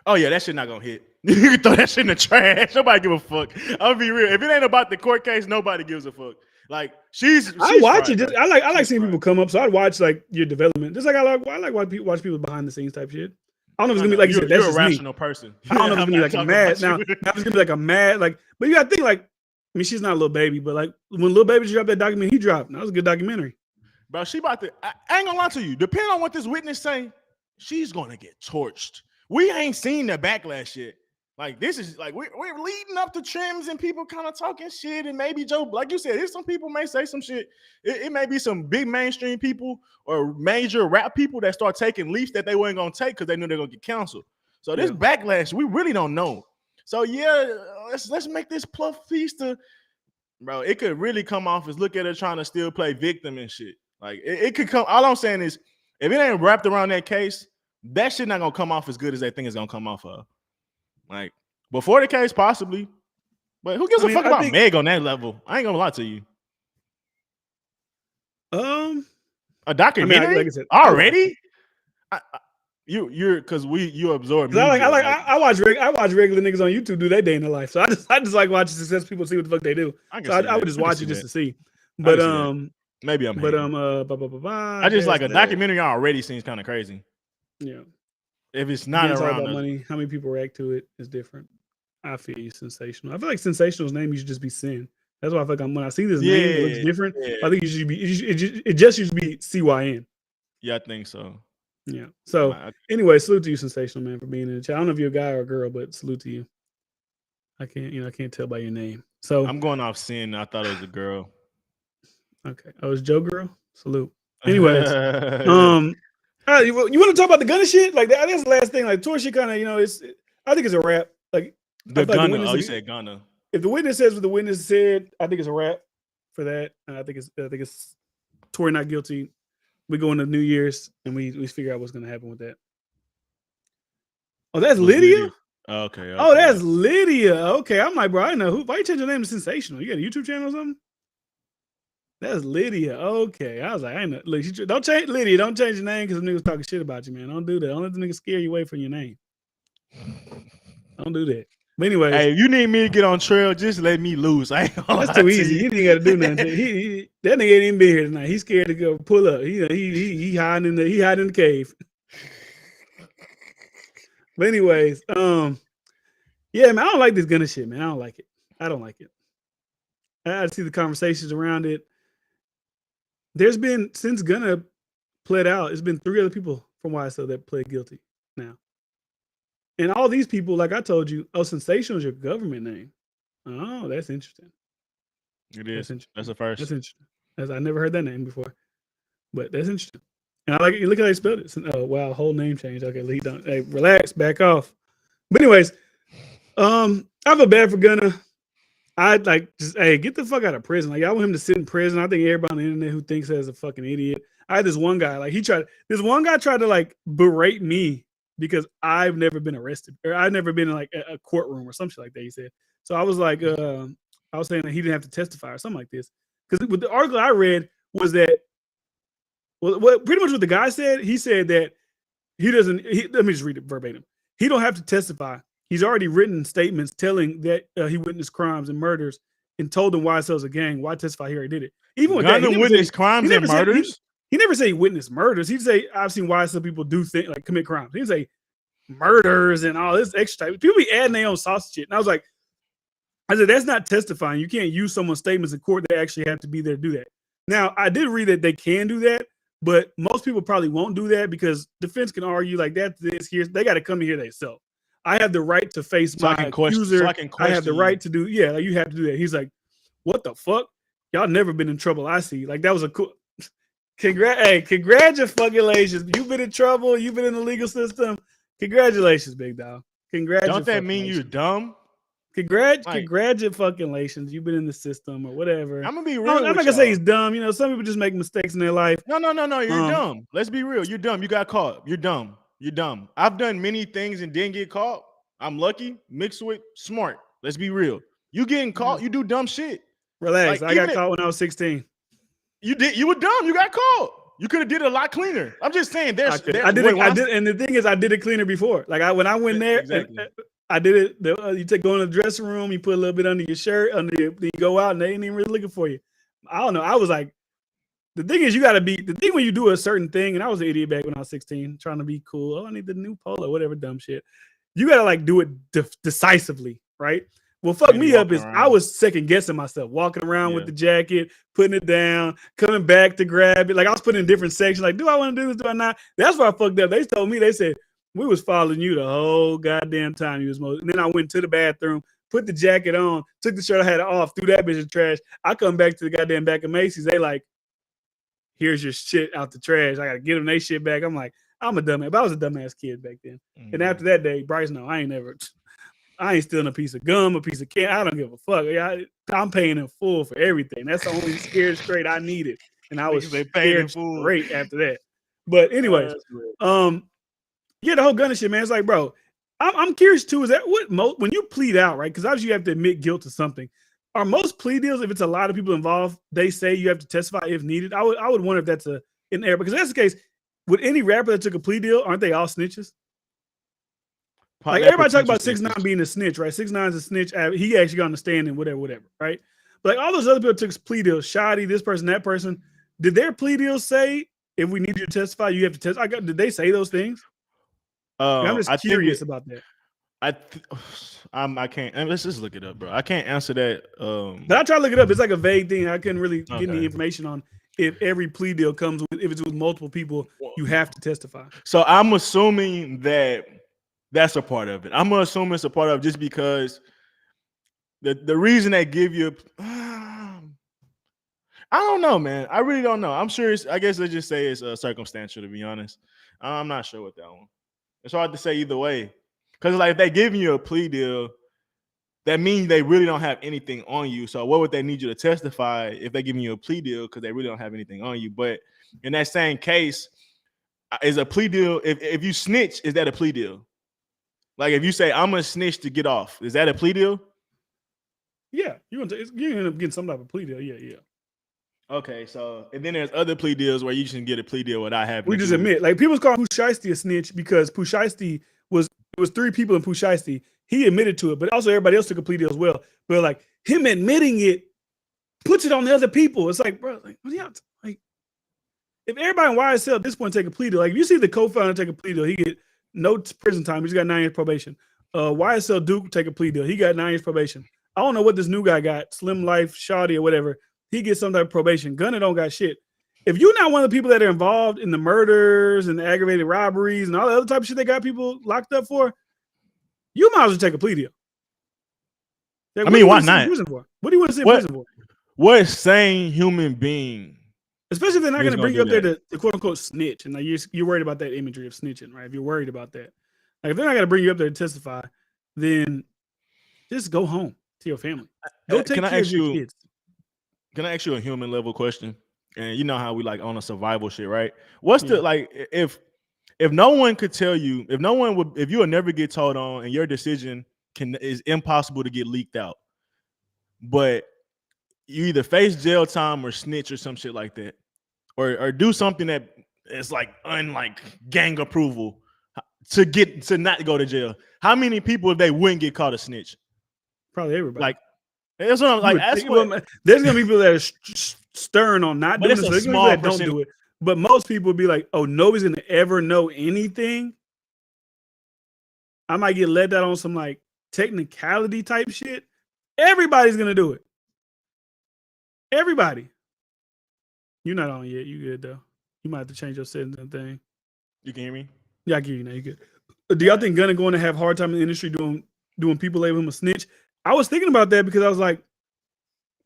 Oh yeah, that shit not gonna hit. You can throw that shit in the trash. Nobody give a fuck. I'll be real. If it ain't about the court case, nobody gives a fuck. Like she's I watch it. I like seeing people come up. So I'd watch like your development. Just like I like watch people behind the scenes type shit. I don't know if it's gonna be like you said. That's you're a rational person. I don't know if it's gonna be like a mad. Now it's gonna be like a mad like. But you gotta think like. I mean, she's not a little baby, but like when Lil Baby dropped that documentary, he dropped. That was a good documentary. Bro, she about to. I ain't gonna lie to you. Depending on what this witness say, she's gonna get torched. We ain't seen the backlash yet. Like this is like we're leading up to trims and people kind of talking shit and maybe Joe, like you said, if some people may say some shit. It may be some big mainstream people or major rap people that start taking leaps that they weren't gonna take because they knew they're gonna get canceled. So this backlash, we really don't know. So yeah, let's make this pluff piece to, bro. It could really come off as look at her trying to still play victim and shit. Like it could come. All I'm saying is, if it ain't wrapped around that case, that shit not gonna come off as good as they think it's gonna come off of. Like before the case, possibly, but who gives a fuck about Meg on that level? I ain't gonna lie to you. A documentary like I said, already. You're because you absorb. I watch regular niggas on YouTube do their day in their life. So I just like watching successful people see what the fuck they do. I would just watch it just to see. But maybe I'm. But I just like a documentary already seems kind of crazy. Yeah. If it's not Again, it's all around about us, money. How many people react to it is different. I feel you, sensational. I feel like sensational's name should just be Sin. That's why I feel like when I see this name, it looks different. I think it should be it just should be CYN. Yeah, I think so. Yeah. So anyway, salute to you, sensational man, for being in the chat. I don't know if you're a guy or a girl, but salute to you. I can't tell by your name. So I'm going off Sin. I thought it was a girl. Okay. Oh, it's Joe Girl. Salute. Anyways, you want to talk about the gunner shit? Like that's the last thing. Like Tory shit kind of, I think it's a wrap. Like the gunner. Like you said gunner. If the witness says what the witness said, I think it's a wrap for that. And I think it's Tory not guilty. We go into New Year's and we figure out what's gonna happen with that. Oh, that's Lydia? Okay. Oh, that's Lydia. Okay. I'm like, bro, I know why you change your name to Sensational? You got a YouTube channel or something? That's Lydia. Okay. I was like, I know. Look, don't change Lydia. Don't change your name because the niggas talking shit about you, man. Don't do that. Don't let the niggas scare you away from your name. Don't do that. But anyway, hey, if you need me to get on trail, just let me loose. That's too easy. He didn't got to do nothing. That nigga ain't even been here tonight. He's scared to go pull up. He hiding in the cave. But anyways, yeah, man, I don't like this gunner shit, man. I don't like it. I don't like it. I see the conversations around it. There's been, since Gunna pled out, it's been 3 other people from YSL that pled guilty now. And all these people, like I told you, Sensational is your government name. Oh, that's interesting. It is. That's the first. That's interesting. I never heard that name before. But that's interesting. And I like it. Look how they spelled it. Oh, wow, whole name change. Okay, Lee, don't. Hey, relax, back off. But anyways, I feel bad for Gunna. I'd like just get the fuck out of prison. Like I want him to sit in prison. I think everybody on the internet who thinks that is a fucking idiot. I had this one guy, like this one guy tried to like berate me because I've never been arrested or I've never been in like a courtroom or some shit like that. He said. So I was like, I was saying that he didn't have to testify or something like this. Because with the article I read was that, well, what pretty much what the guy said, he said that he doesn't, let me just read it verbatim. He don't have to testify. He's already written statements telling that he witnessed crimes and murders and told them YSL's a gang. Why testify? He already did it. Even with that, he witnessed crimes and murders. He never say he witnessed murders. He'd say I've seen YSL people do things like commit crimes. He'd say murders and all this extra type. People be adding their own sausage shit. And I said that's not testifying. You can't use someone's statements in court. They actually have to be there to do that. Now I did read that they can do that, but most people probably won't do that because defense can argue like that. They got to come to hear themselves. I have the right to face my accuser. I have the right to do, like you have to do that. He's like, what the fuck? Y'all never been in trouble, I see. Like, that was a cool, congratulations. You've been in trouble. You've been in the legal system. Congratulations, big dog. Don't that mean you're dumb? Congratulations. You've been in the system or whatever. I'm going to be real I'm not going to say he's dumb. Some people just make mistakes in their life. No. You're dumb. Let's be real. You're dumb. You got caught. You're dumb. You're dumb. I've done many things and didn't get caught. I'm lucky, mixed with smart. Let's be real. You getting caught, you do dumb shit. Relax. Like, I got caught when I was 16. You were dumb. You got caught. You could have did it a lot cleaner. I'm just saying I did it, and the thing is, I did it cleaner before. Like when I went there, exactly. I did it. You go in the dressing room, you put a little bit under your shirt, then you go out, and they ain't even really looking for you. I don't know. I was like, the thing is, you got to be, the thing when you do a certain thing, and I was an idiot back when I was 16, trying to be cool. Oh, I need the new polo, whatever dumb shit. You got to like do it decisively, right? Well, fuck me up is I was second guessing myself, walking around with the jacket, putting it down, coming back to grab it. Like I was putting in different sections. Like, do I want to do this? Do I not? That's why I fucked up. They told me, they said, we was following you the whole goddamn time you was most. And then I went to the bathroom, put the jacket on, took the shirt I had off, threw that bitch in the trash. I come back to the goddamn back of Macy's. They like, here's your shit out the trash. I got to get them their shit back. I'm like, I'm a dumbass. But I was a dumbass kid back then. And after that day, Bryce, no, I ain't stealing a piece of gum, a piece of candy. I don't give a fuck. I'm paying in full for everything. That's the only scared straight I needed. And I was scared straight after that. But anyways, the whole gunner shit, man. It's like, bro, I'm curious too. Is that when you plead out, right? Because obviously you have to admit guilt to something. Are most plea deals, if it's a lot of people involved, they say you have to testify if needed? I would wonder if that's an error. Because if that's the case, with any rapper that took a plea deal, aren't they all snitches? Like everybody talk about 6ix9ine being a snitch, right? 6ix9ine's a snitch. He actually got on the stand and whatever, right? But like all those other people took plea deals, Shoddy, this person, that person. Did their plea deals say if we need you to testify, you have to testify? Did they say those things? I'm just I think curious about that. I can't. And let's just look it up, bro. I can't answer that. But I try to look it up. It's like a vague thing. I couldn't really get any Okay. information on if every plea deal comes with, if it's with multiple people, you have to testify. So I'm assuming that that's a part of it. I'm gonna assume it's a part of it just because the reason they give you. I don't know, man. I really don't know. I'm sure it's. I guess let's just say it's circumstantial. To be honest, I'm not sure with that one. It's hard to say either way. Because like if they give you a plea deal, that means they really don't have anything on you. So what would they need you to testify if they're giving you a plea deal because they really don't have anything on you? But in that same case, is a plea deal, if you snitch, is that a plea deal? Like if you say, I'm going to snitch to get off, is that a plea deal? Yeah, you end up getting some type of plea deal. Yeah. Okay, so and then there's other plea deals where you can get a plea deal without having We to just do admit, like people call Pooh Shiesty a snitch because Pooh Shiesty was 3 people in Pooh Shiesty. He admitted to it, but also everybody else took a plea deal as well. But like him admitting it puts it on the other people. It's like, bro, like if everybody in YSL at this point take a plea deal, like if you see the co-founder take a plea deal, he get no prison time. He's got 9 years probation. YSL Duke take a plea deal. He got 9 years probation. I don't know what this new guy got, Slim Life, Shawty, or whatever. He gets some type of probation. Gunna don't got shit. If you're not one of the people that are involved in the murders and the aggravated robberies and all the other type of shit they got people locked up for, you might as well take a plea deal. Like, I mean, why not? What do you want to see in prison for? What sane human being? Especially if they're not going to bring you up there to quote unquote snitch. And like you're worried about that imagery of snitching, right? If you're worried about that. Like if they're not going to bring you up there to testify, then just go home to your family. Go take care of your kids. Can I ask you a human level question? And you know how we like on a survival shit, right? What's the like if no one could tell you, if you will never get told on and your decision is impossible to get leaked out, but you either face jail time or snitch or some shit like that, or do something that is like unlike gang approval to not go to jail. How many people if they wouldn't get caught a snitch? Probably everybody. Like that's what I'm like. There's gonna be people that are stern on not doing it. So there's gonna be people that don't do it. But most people would be like, "Oh, nobody's gonna ever know anything." I might get let down on some like technicality type shit. Everybody's gonna do it. Everybody. You're not on yet. You good though? You might have to change your settings and thing. You can hear me? Yeah, I can hear you now. You good? Do y'all think Gunna going to have a hard time in the industry doing people label him a snitch? I was thinking about that because I was like,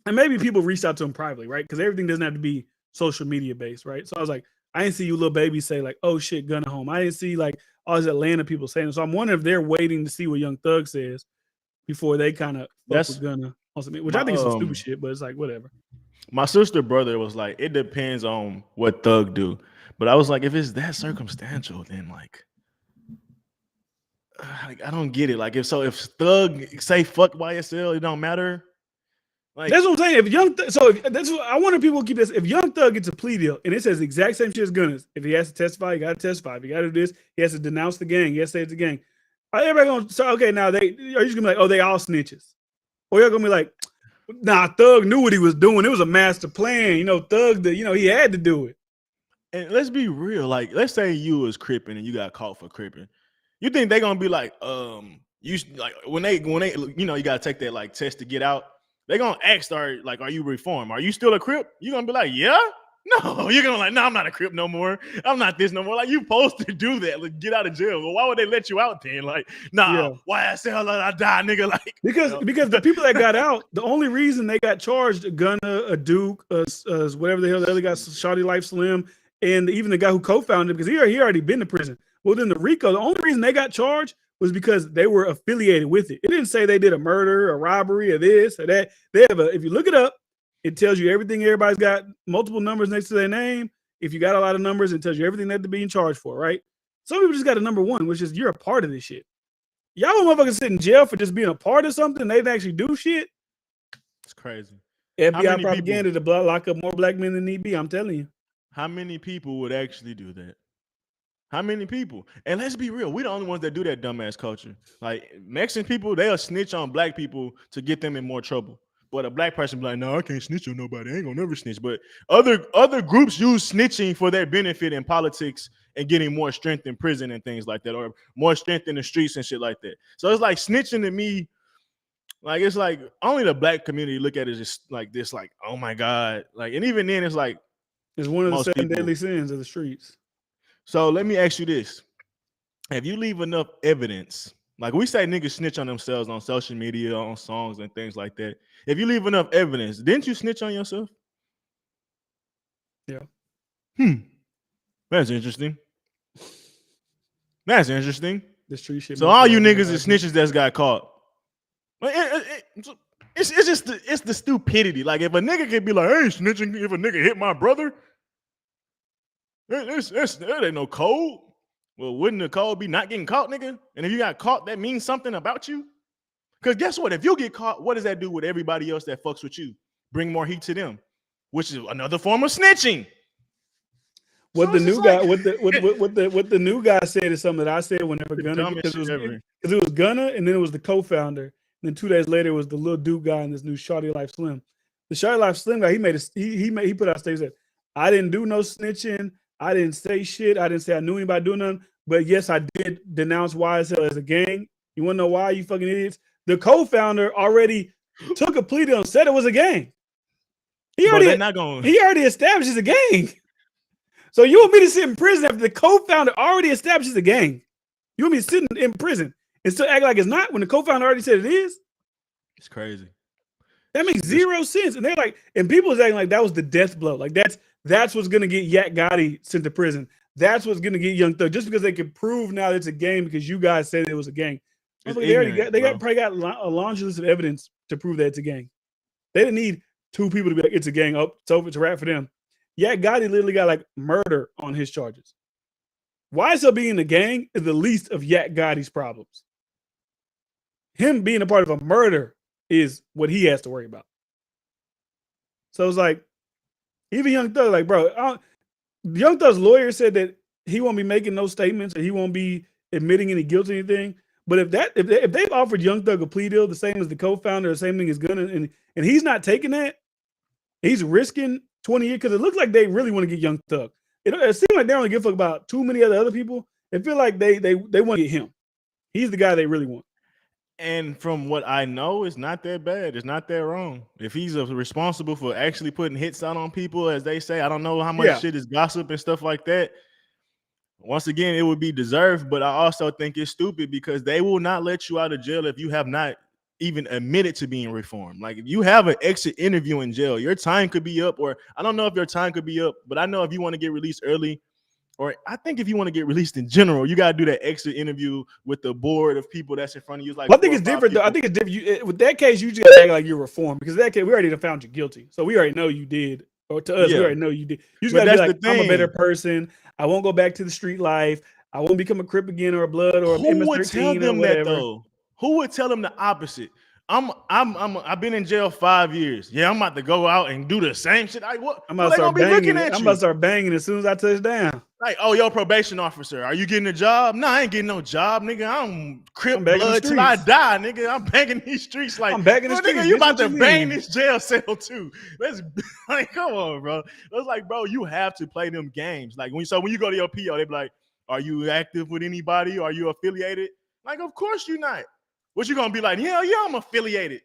and maybe people reached out to him privately, right? Because everything doesn't have to be social media based, right? So I was like, I didn't see you little baby say like, oh shit, Gunna home. I didn't see like all these Atlanta people saying it. So I'm wondering if they're waiting to see what Young Thug says before they kind of fuck with Gunna, which I think is some stupid shit, but it's like whatever. My sister brother was like, it depends on what Thug do. But I was like, if it's that circumstantial, then like I don't get it. Like if Thug say fuck YSL, it don't matter. Like that's what I'm saying. That's what I want people to keep this. If Young Thug gets a plea deal and it says the exact same shit as Gunna's, if he has to testify, he got to testify. If he got to do this, he has to denounce the gang. He has to say it's a gang. Everybody gonna say, okay, now are you just gonna be like, oh, they all snitches, or you're gonna be like, nah, Thug knew what he was doing. It was a master plan. Thug, he had to do it. And let's be real. Like, let's say you was cripping and you got caught for cripping. You think they're gonna be like, you like when they, you gotta take that like test to get out. They're gonna ask, are you reformed? Are you still a crip? You're gonna be like, yeah. No, you're gonna like, no, I'm not a crip no more. I'm not this no more. Like, you supposed to do that. Like, get out of jail. Well, why would they let you out then? Like, nah, YSL, I die, nigga. Like, because the people that got out, the only reason they got charged, Gunna, a Duke, whatever the hell the other guy, Shawty Life Slim, and even the guy who co-founded it, because he already been to prison. Well, then the RICO, the only reason they got charged was because they were affiliated with it. It didn't say they did a murder, a robbery, or this or that. They have if you look it up, it tells you everything. Everybody's got multiple numbers next to their name. If you got a lot of numbers, it tells you everything that they're being charged for, right? Some people just got a number one, which is you're a part of this shit. Y'all motherfuckers sit in jail for just being a part of something. They didn't actually do shit. It's crazy. FBI propaganda to lock up more black men than need be. I'm telling you. How many people would actually do that? How many people? And let's be real, we're the only ones that do that dumbass culture. Like Mexican people, they'll snitch on black people to get them in more trouble. But a black person be like, no, I can't snitch on nobody. I ain't gonna never snitch. But other groups use snitching for their benefit in politics and getting more strength in prison and things like that, or more strength in the streets and shit like that. So it's like snitching to me, like it's like only the black community look at it as like this, like, oh my God. Like, and even then it's like It's one of the most 7 people. deadly sins of the streets. So let me ask you this. If you leave enough evidence, like we say niggas snitch on themselves on social media, on songs and things like that. If you leave enough evidence, didn't you snitch on yourself? Yeah. That's interesting. That's interesting. The street shit. So all you niggas is snitches that's got caught. It's just the stupidity. Like if a nigga could be like, I ain't snitching if a nigga hit my brother, that ain't no code. Well, wouldn't the code be not getting caught, nigga? And if you got caught, that means something about you. Because guess what? If you get caught, what does that do with everybody else that fucks with you? Bring more heat to them, which is another form of snitching. What the new guy, what the new guy said is something that I said whenever Gunna, because it was Gunna, and then it was the co-founder, and then 2 days later it was the little dude guy and this new Shawty Life Slim. The Shawty Life Slim guy, he put out a statement. I didn't do no snitching. I didn't say shit. I didn't say I knew anybody doing nothing. But yes, I did denounce YSL as a gang. You want to know why, you fucking idiots? The co-founder already took a plea deal and said it was a gang. He already established it's a gang. So you want me to sit in prison after the co-founder already establishes a gang? You want me to sit in prison and still act like it's not when the co-founder already said it is? It's crazy. That makes zero sense. And they're like, and people is acting like that was the death blow. Like that's what's gonna get Yak Gotti sent to prison. That's what's gonna get Young Thug, just because they can prove now it's a gang because you guys said it was a gang. They probably got a laundry list of evidence to prove that it's a gang. They didn't need 2 people to be like, it's a gang. Oh, it's over. It's a wrap for them. Yak Gotti literally got like murder on his charges. YSL being in a gang is the least of Yak Gotti's problems. Him being a part of a murder is what he has to worry about. So it's like, even Young Thug, like, bro, Young Thug's lawyer said that he won't be making no statements and he won't be admitting any guilt or anything. But if they've offered Young Thug a plea deal, the same as the co-founder, the same thing as Gunna, and he's not taking that, he's risking 20 years because it looks like they really want to get Young Thug. It seems like they only give a fuck about too many other people. It feel like they want to get him. He's the guy they really want. And from what I know, it's not that bad. It's not that wrong. If he's responsible for actually putting hits out on people, as they say, I don't know how much shit is gossip and stuff like that. Once again, it would be deserved, but I also think it's stupid because they will not let you out of jail if you have not even admitted to being reformed. Like if you have an exit interview in jail, your time could be up, or I don't know if your time could be up, but I know if you want to get released early, or I think if you want to get released in general, you got to do that exit interview with the board of people that's in front of you. Like, I think it's different though. I think it's different. With that case, you just got to act like you're reformed because in that case, we already found you guilty. So we already know you did. Or to us, we already know you did. You just got to be like, I'm a better person. I won't go back to the street life. I won't become a Crip again or a Blood or who would tell them that though? Who would tell them the opposite? I've been in jail 5 years. Yeah, I'm about to go out and do the same shit. I'm about to start banging. I'm about to start banging as soon as I touch down. Like, oh, yo, probation officer, are you getting a job? No, I ain't getting no job, nigga. I'm Crip Blood till I die, nigga. I'm banging these streets. Like, I'm banging the streets. Nigga, you about to bang this jail cell too? Let's like, come on, bro. It's like, bro, you have to play them games. Like when you go to your PO, they be like, are you active with anybody? Are you affiliated? Like, of course you're not. What you gonna be like? Yeah, I'm affiliated.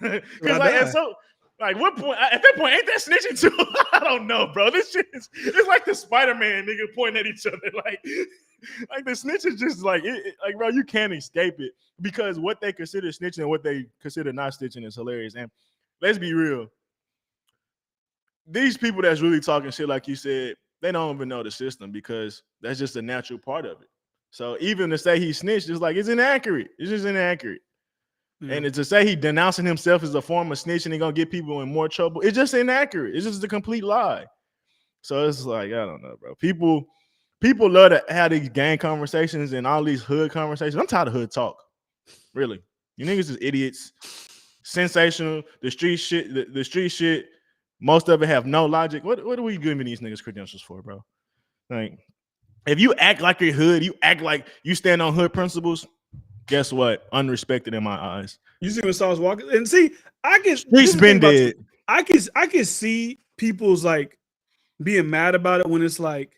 Because like, so like, what point? At that point, ain't that snitching too? I don't know, bro. This shit it's like the Spider-Man nigga pointing at each other. Like the snitch is just like, like, bro, you can't escape it because what they consider snitching and what they consider not snitching is hilarious. And let's be real, these people that's really talking shit, like you said, they don't even know the system because that's just a natural part of it. So even to say he snitched is like, it's inaccurate. It's just inaccurate. And to say he denouncing himself as a form of snitching and gonna get people in more trouble, it's just inaccurate. It's just a complete lie. So it's like, I don't know, bro. People love to have these gang conversations and all these hood conversations. I'm tired of hood talk. Really. You niggas is idiots. Sensational. The street shit, the street shit, most of it have no logic. What are we giving these niggas credentials for, bro? Like, if you act like you're hood, you act like you stand on hood principles, guess what? Unrespected in my eyes. You see when Sauce walking, and see, I can. Streets been dead. I can see people's like being mad about it when it's like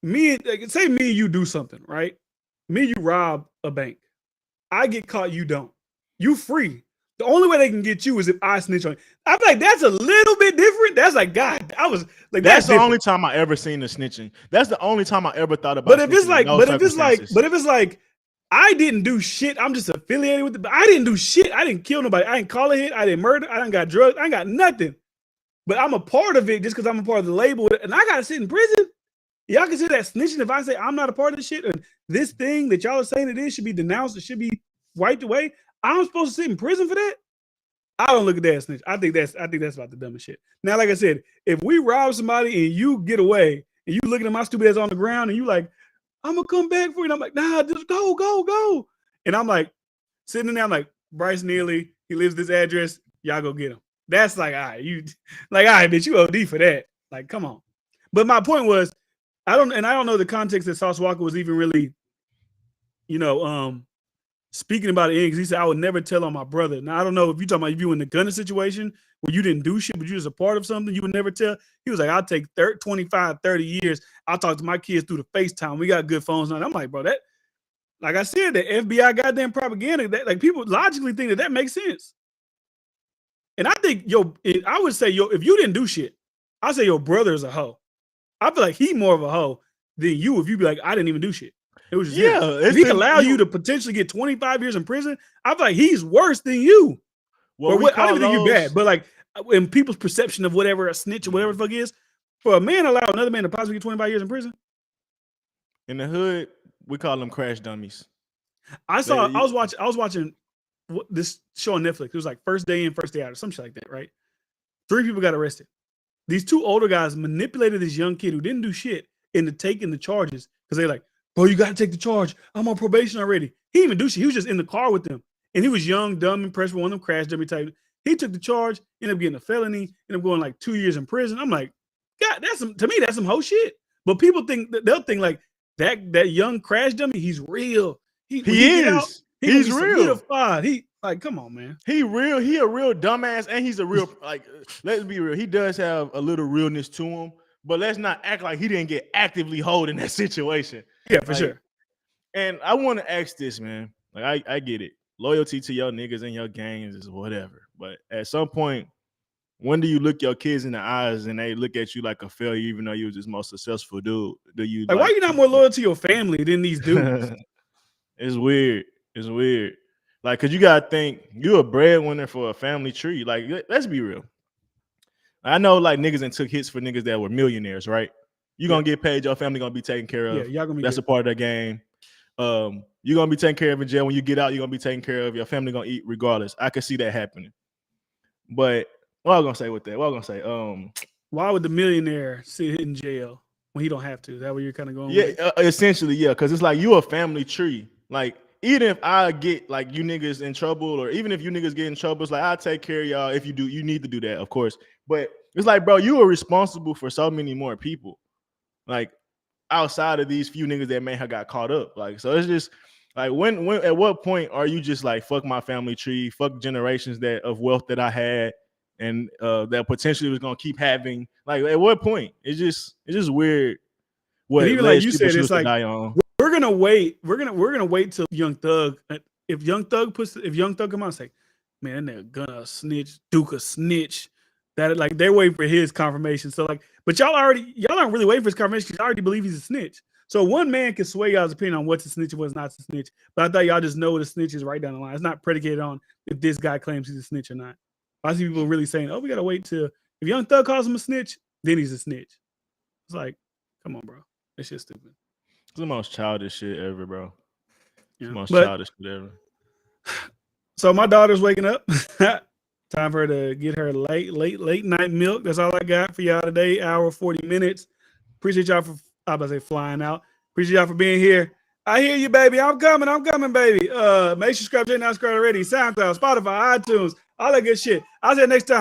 say me and you do something, right? Me and you rob a bank. I get caught, you don't. You free. The only way they can get you is if I snitch on you. I feel like that's a little bit different. That's like, God, I was like, that's the only time I ever seen the snitching. That's the only time I ever thought about. But if it's like, but if it's like, I didn't do shit. I'm just affiliated with it. But I didn't do shit. I didn't kill nobody. I didn't call a hit. I didn't murder. I didn't got drugs. I ain't got nothing. But I'm a part of it just because I'm a part of the label. And I got to sit in prison. Y'all consider that snitching if I say I'm not a part of this shit and this thing that y'all are saying it is should be denounced. It should be wiped away. I'm supposed to sit in prison for that? I don't look at that as snitch. I think that's about the dumbest shit. Now, like I said, if we rob somebody and you get away and you looking at my stupid ass on the ground and you like, I'm gonna come back for you. And I'm like, nah, just go. And I'm like sitting in there, I'm like, Bryce Neely, he lives this address. Y'all go get him. That's like, all right, bitch, you OD for that. Like, come on. But my point was, I don't know the context that Sauce Walker was even really, speaking about it, because he said, I would never tell on my brother. Now, I don't know if you're talking about if you in the gunner situation where you didn't do shit, but you was a part of something, you would never tell. He was like, I'll take 25, 30 years. I'll talk to my kids through the FaceTime. We got good phones now. I'm like, bro, that, like I said, the FBI goddamn propaganda, that like people logically think that makes sense. And I think, I would say, if you didn't do shit, I'd say your brother is a hoe. I feel like he more of a hoe than you if you be like, I didn't even do shit. It was just if he allow you to potentially get 25 years in prison, I feel like he's worse than you. I don't even think you're bad, but like in people's perception of whatever a snitch or whatever the fuck is, for a man allow another man to possibly get 25 years in prison. In the hood, we call them crash dummies. I was watching this show on Netflix. It was like First Day In, First Day Out, or some shit like that, right? 3 people got arrested. These 2 older guys manipulated this young kid who didn't do shit into taking the charges because they're like, bro, you got to take the charge. I'm on probation already. He didn't even do shit. He was just in the car with them. And he was young, dumb, impressed with one of them crash dummy type. He took the charge, ended up getting a felony, ended up going like 2 years in prison. I'm like, God, to me, that's some whole shit. But people they'll think like that young crash dummy, he's real. He is. He's real. He like, come on, man. He real. He a real dumbass, and he's a real like. Let's be real. He does have a little realness to him, but let's not act like he didn't get actively hold in that situation. Yeah, for sure. And I want to ask this, man. Like, I get it. Loyalty to your niggas and your gangs is whatever. But at some point, when do you look your kids in the eyes and they look at you like a failure, even though you was this most successful dude? Do you like why are you not more loyal to your family than these dudes? It's weird. It's weird. Like, cause you gotta think you're a breadwinner for a family tree. Like, let's be real. I know like niggas and took hits for niggas that were millionaires, right? You're gonna get paid, your family gonna be taken care of. Yeah, y'all gonna be that's good. A part of the game. You're gonna be taken care of in jail. When you get out, you're gonna be taken care of. Your family gonna eat regardless. I could see that happening. But what I was gonna say with that? What I was gonna say? Why would the millionaire sit in jail when he don't have to? Is that where you're kind of going? Yeah, essentially, yeah, because it's like you a family tree. Like, even if I get like you niggas in trouble, or even if you niggas get in trouble, it's like I'll take care of y'all. If you do, you need to do that, of course. But it's like, bro, you are responsible for so many more people. Like, outside of these few niggas that may have got caught up. Like, so it's just like when at what point are you just like, fuck my family tree, fuck generations of wealth that I had and that potentially was gonna keep having. Like, at what point? It's just weird. What even like you said, it's like we're gonna wait. We're gonna wait till Young Thug. If Young Thug come out and say, man, that nigga gonna snitch, Duke a snitch. That like they're waiting for his confirmation. So like, but y'all aren't really waiting for his confirmation because y'all already believe he's a snitch. So one man can sway y'all's opinion on what's a snitch and what's not a snitch. But I thought y'all just know the snitch is right down the line. It's not predicated on if this guy claims he's a snitch or not. I see people really saying, oh, we gotta wait till if Young Thug calls him a snitch, then he's a snitch. It's like, come on, bro. It's just stupid. It's the most childish shit ever, bro. Yeah. The most childish shit ever. So my daughter's waking up. Time for her to get her late night milk. That's all I got for y'all today. Hour 40 minutes. Appreciate y'all for flying out. Appreciate y'all for being here. I hear you, baby. I'm coming, baby. Make sure you subscribe, not subscribe already. SoundCloud, Spotify, iTunes, all that good shit. I'll see you next time.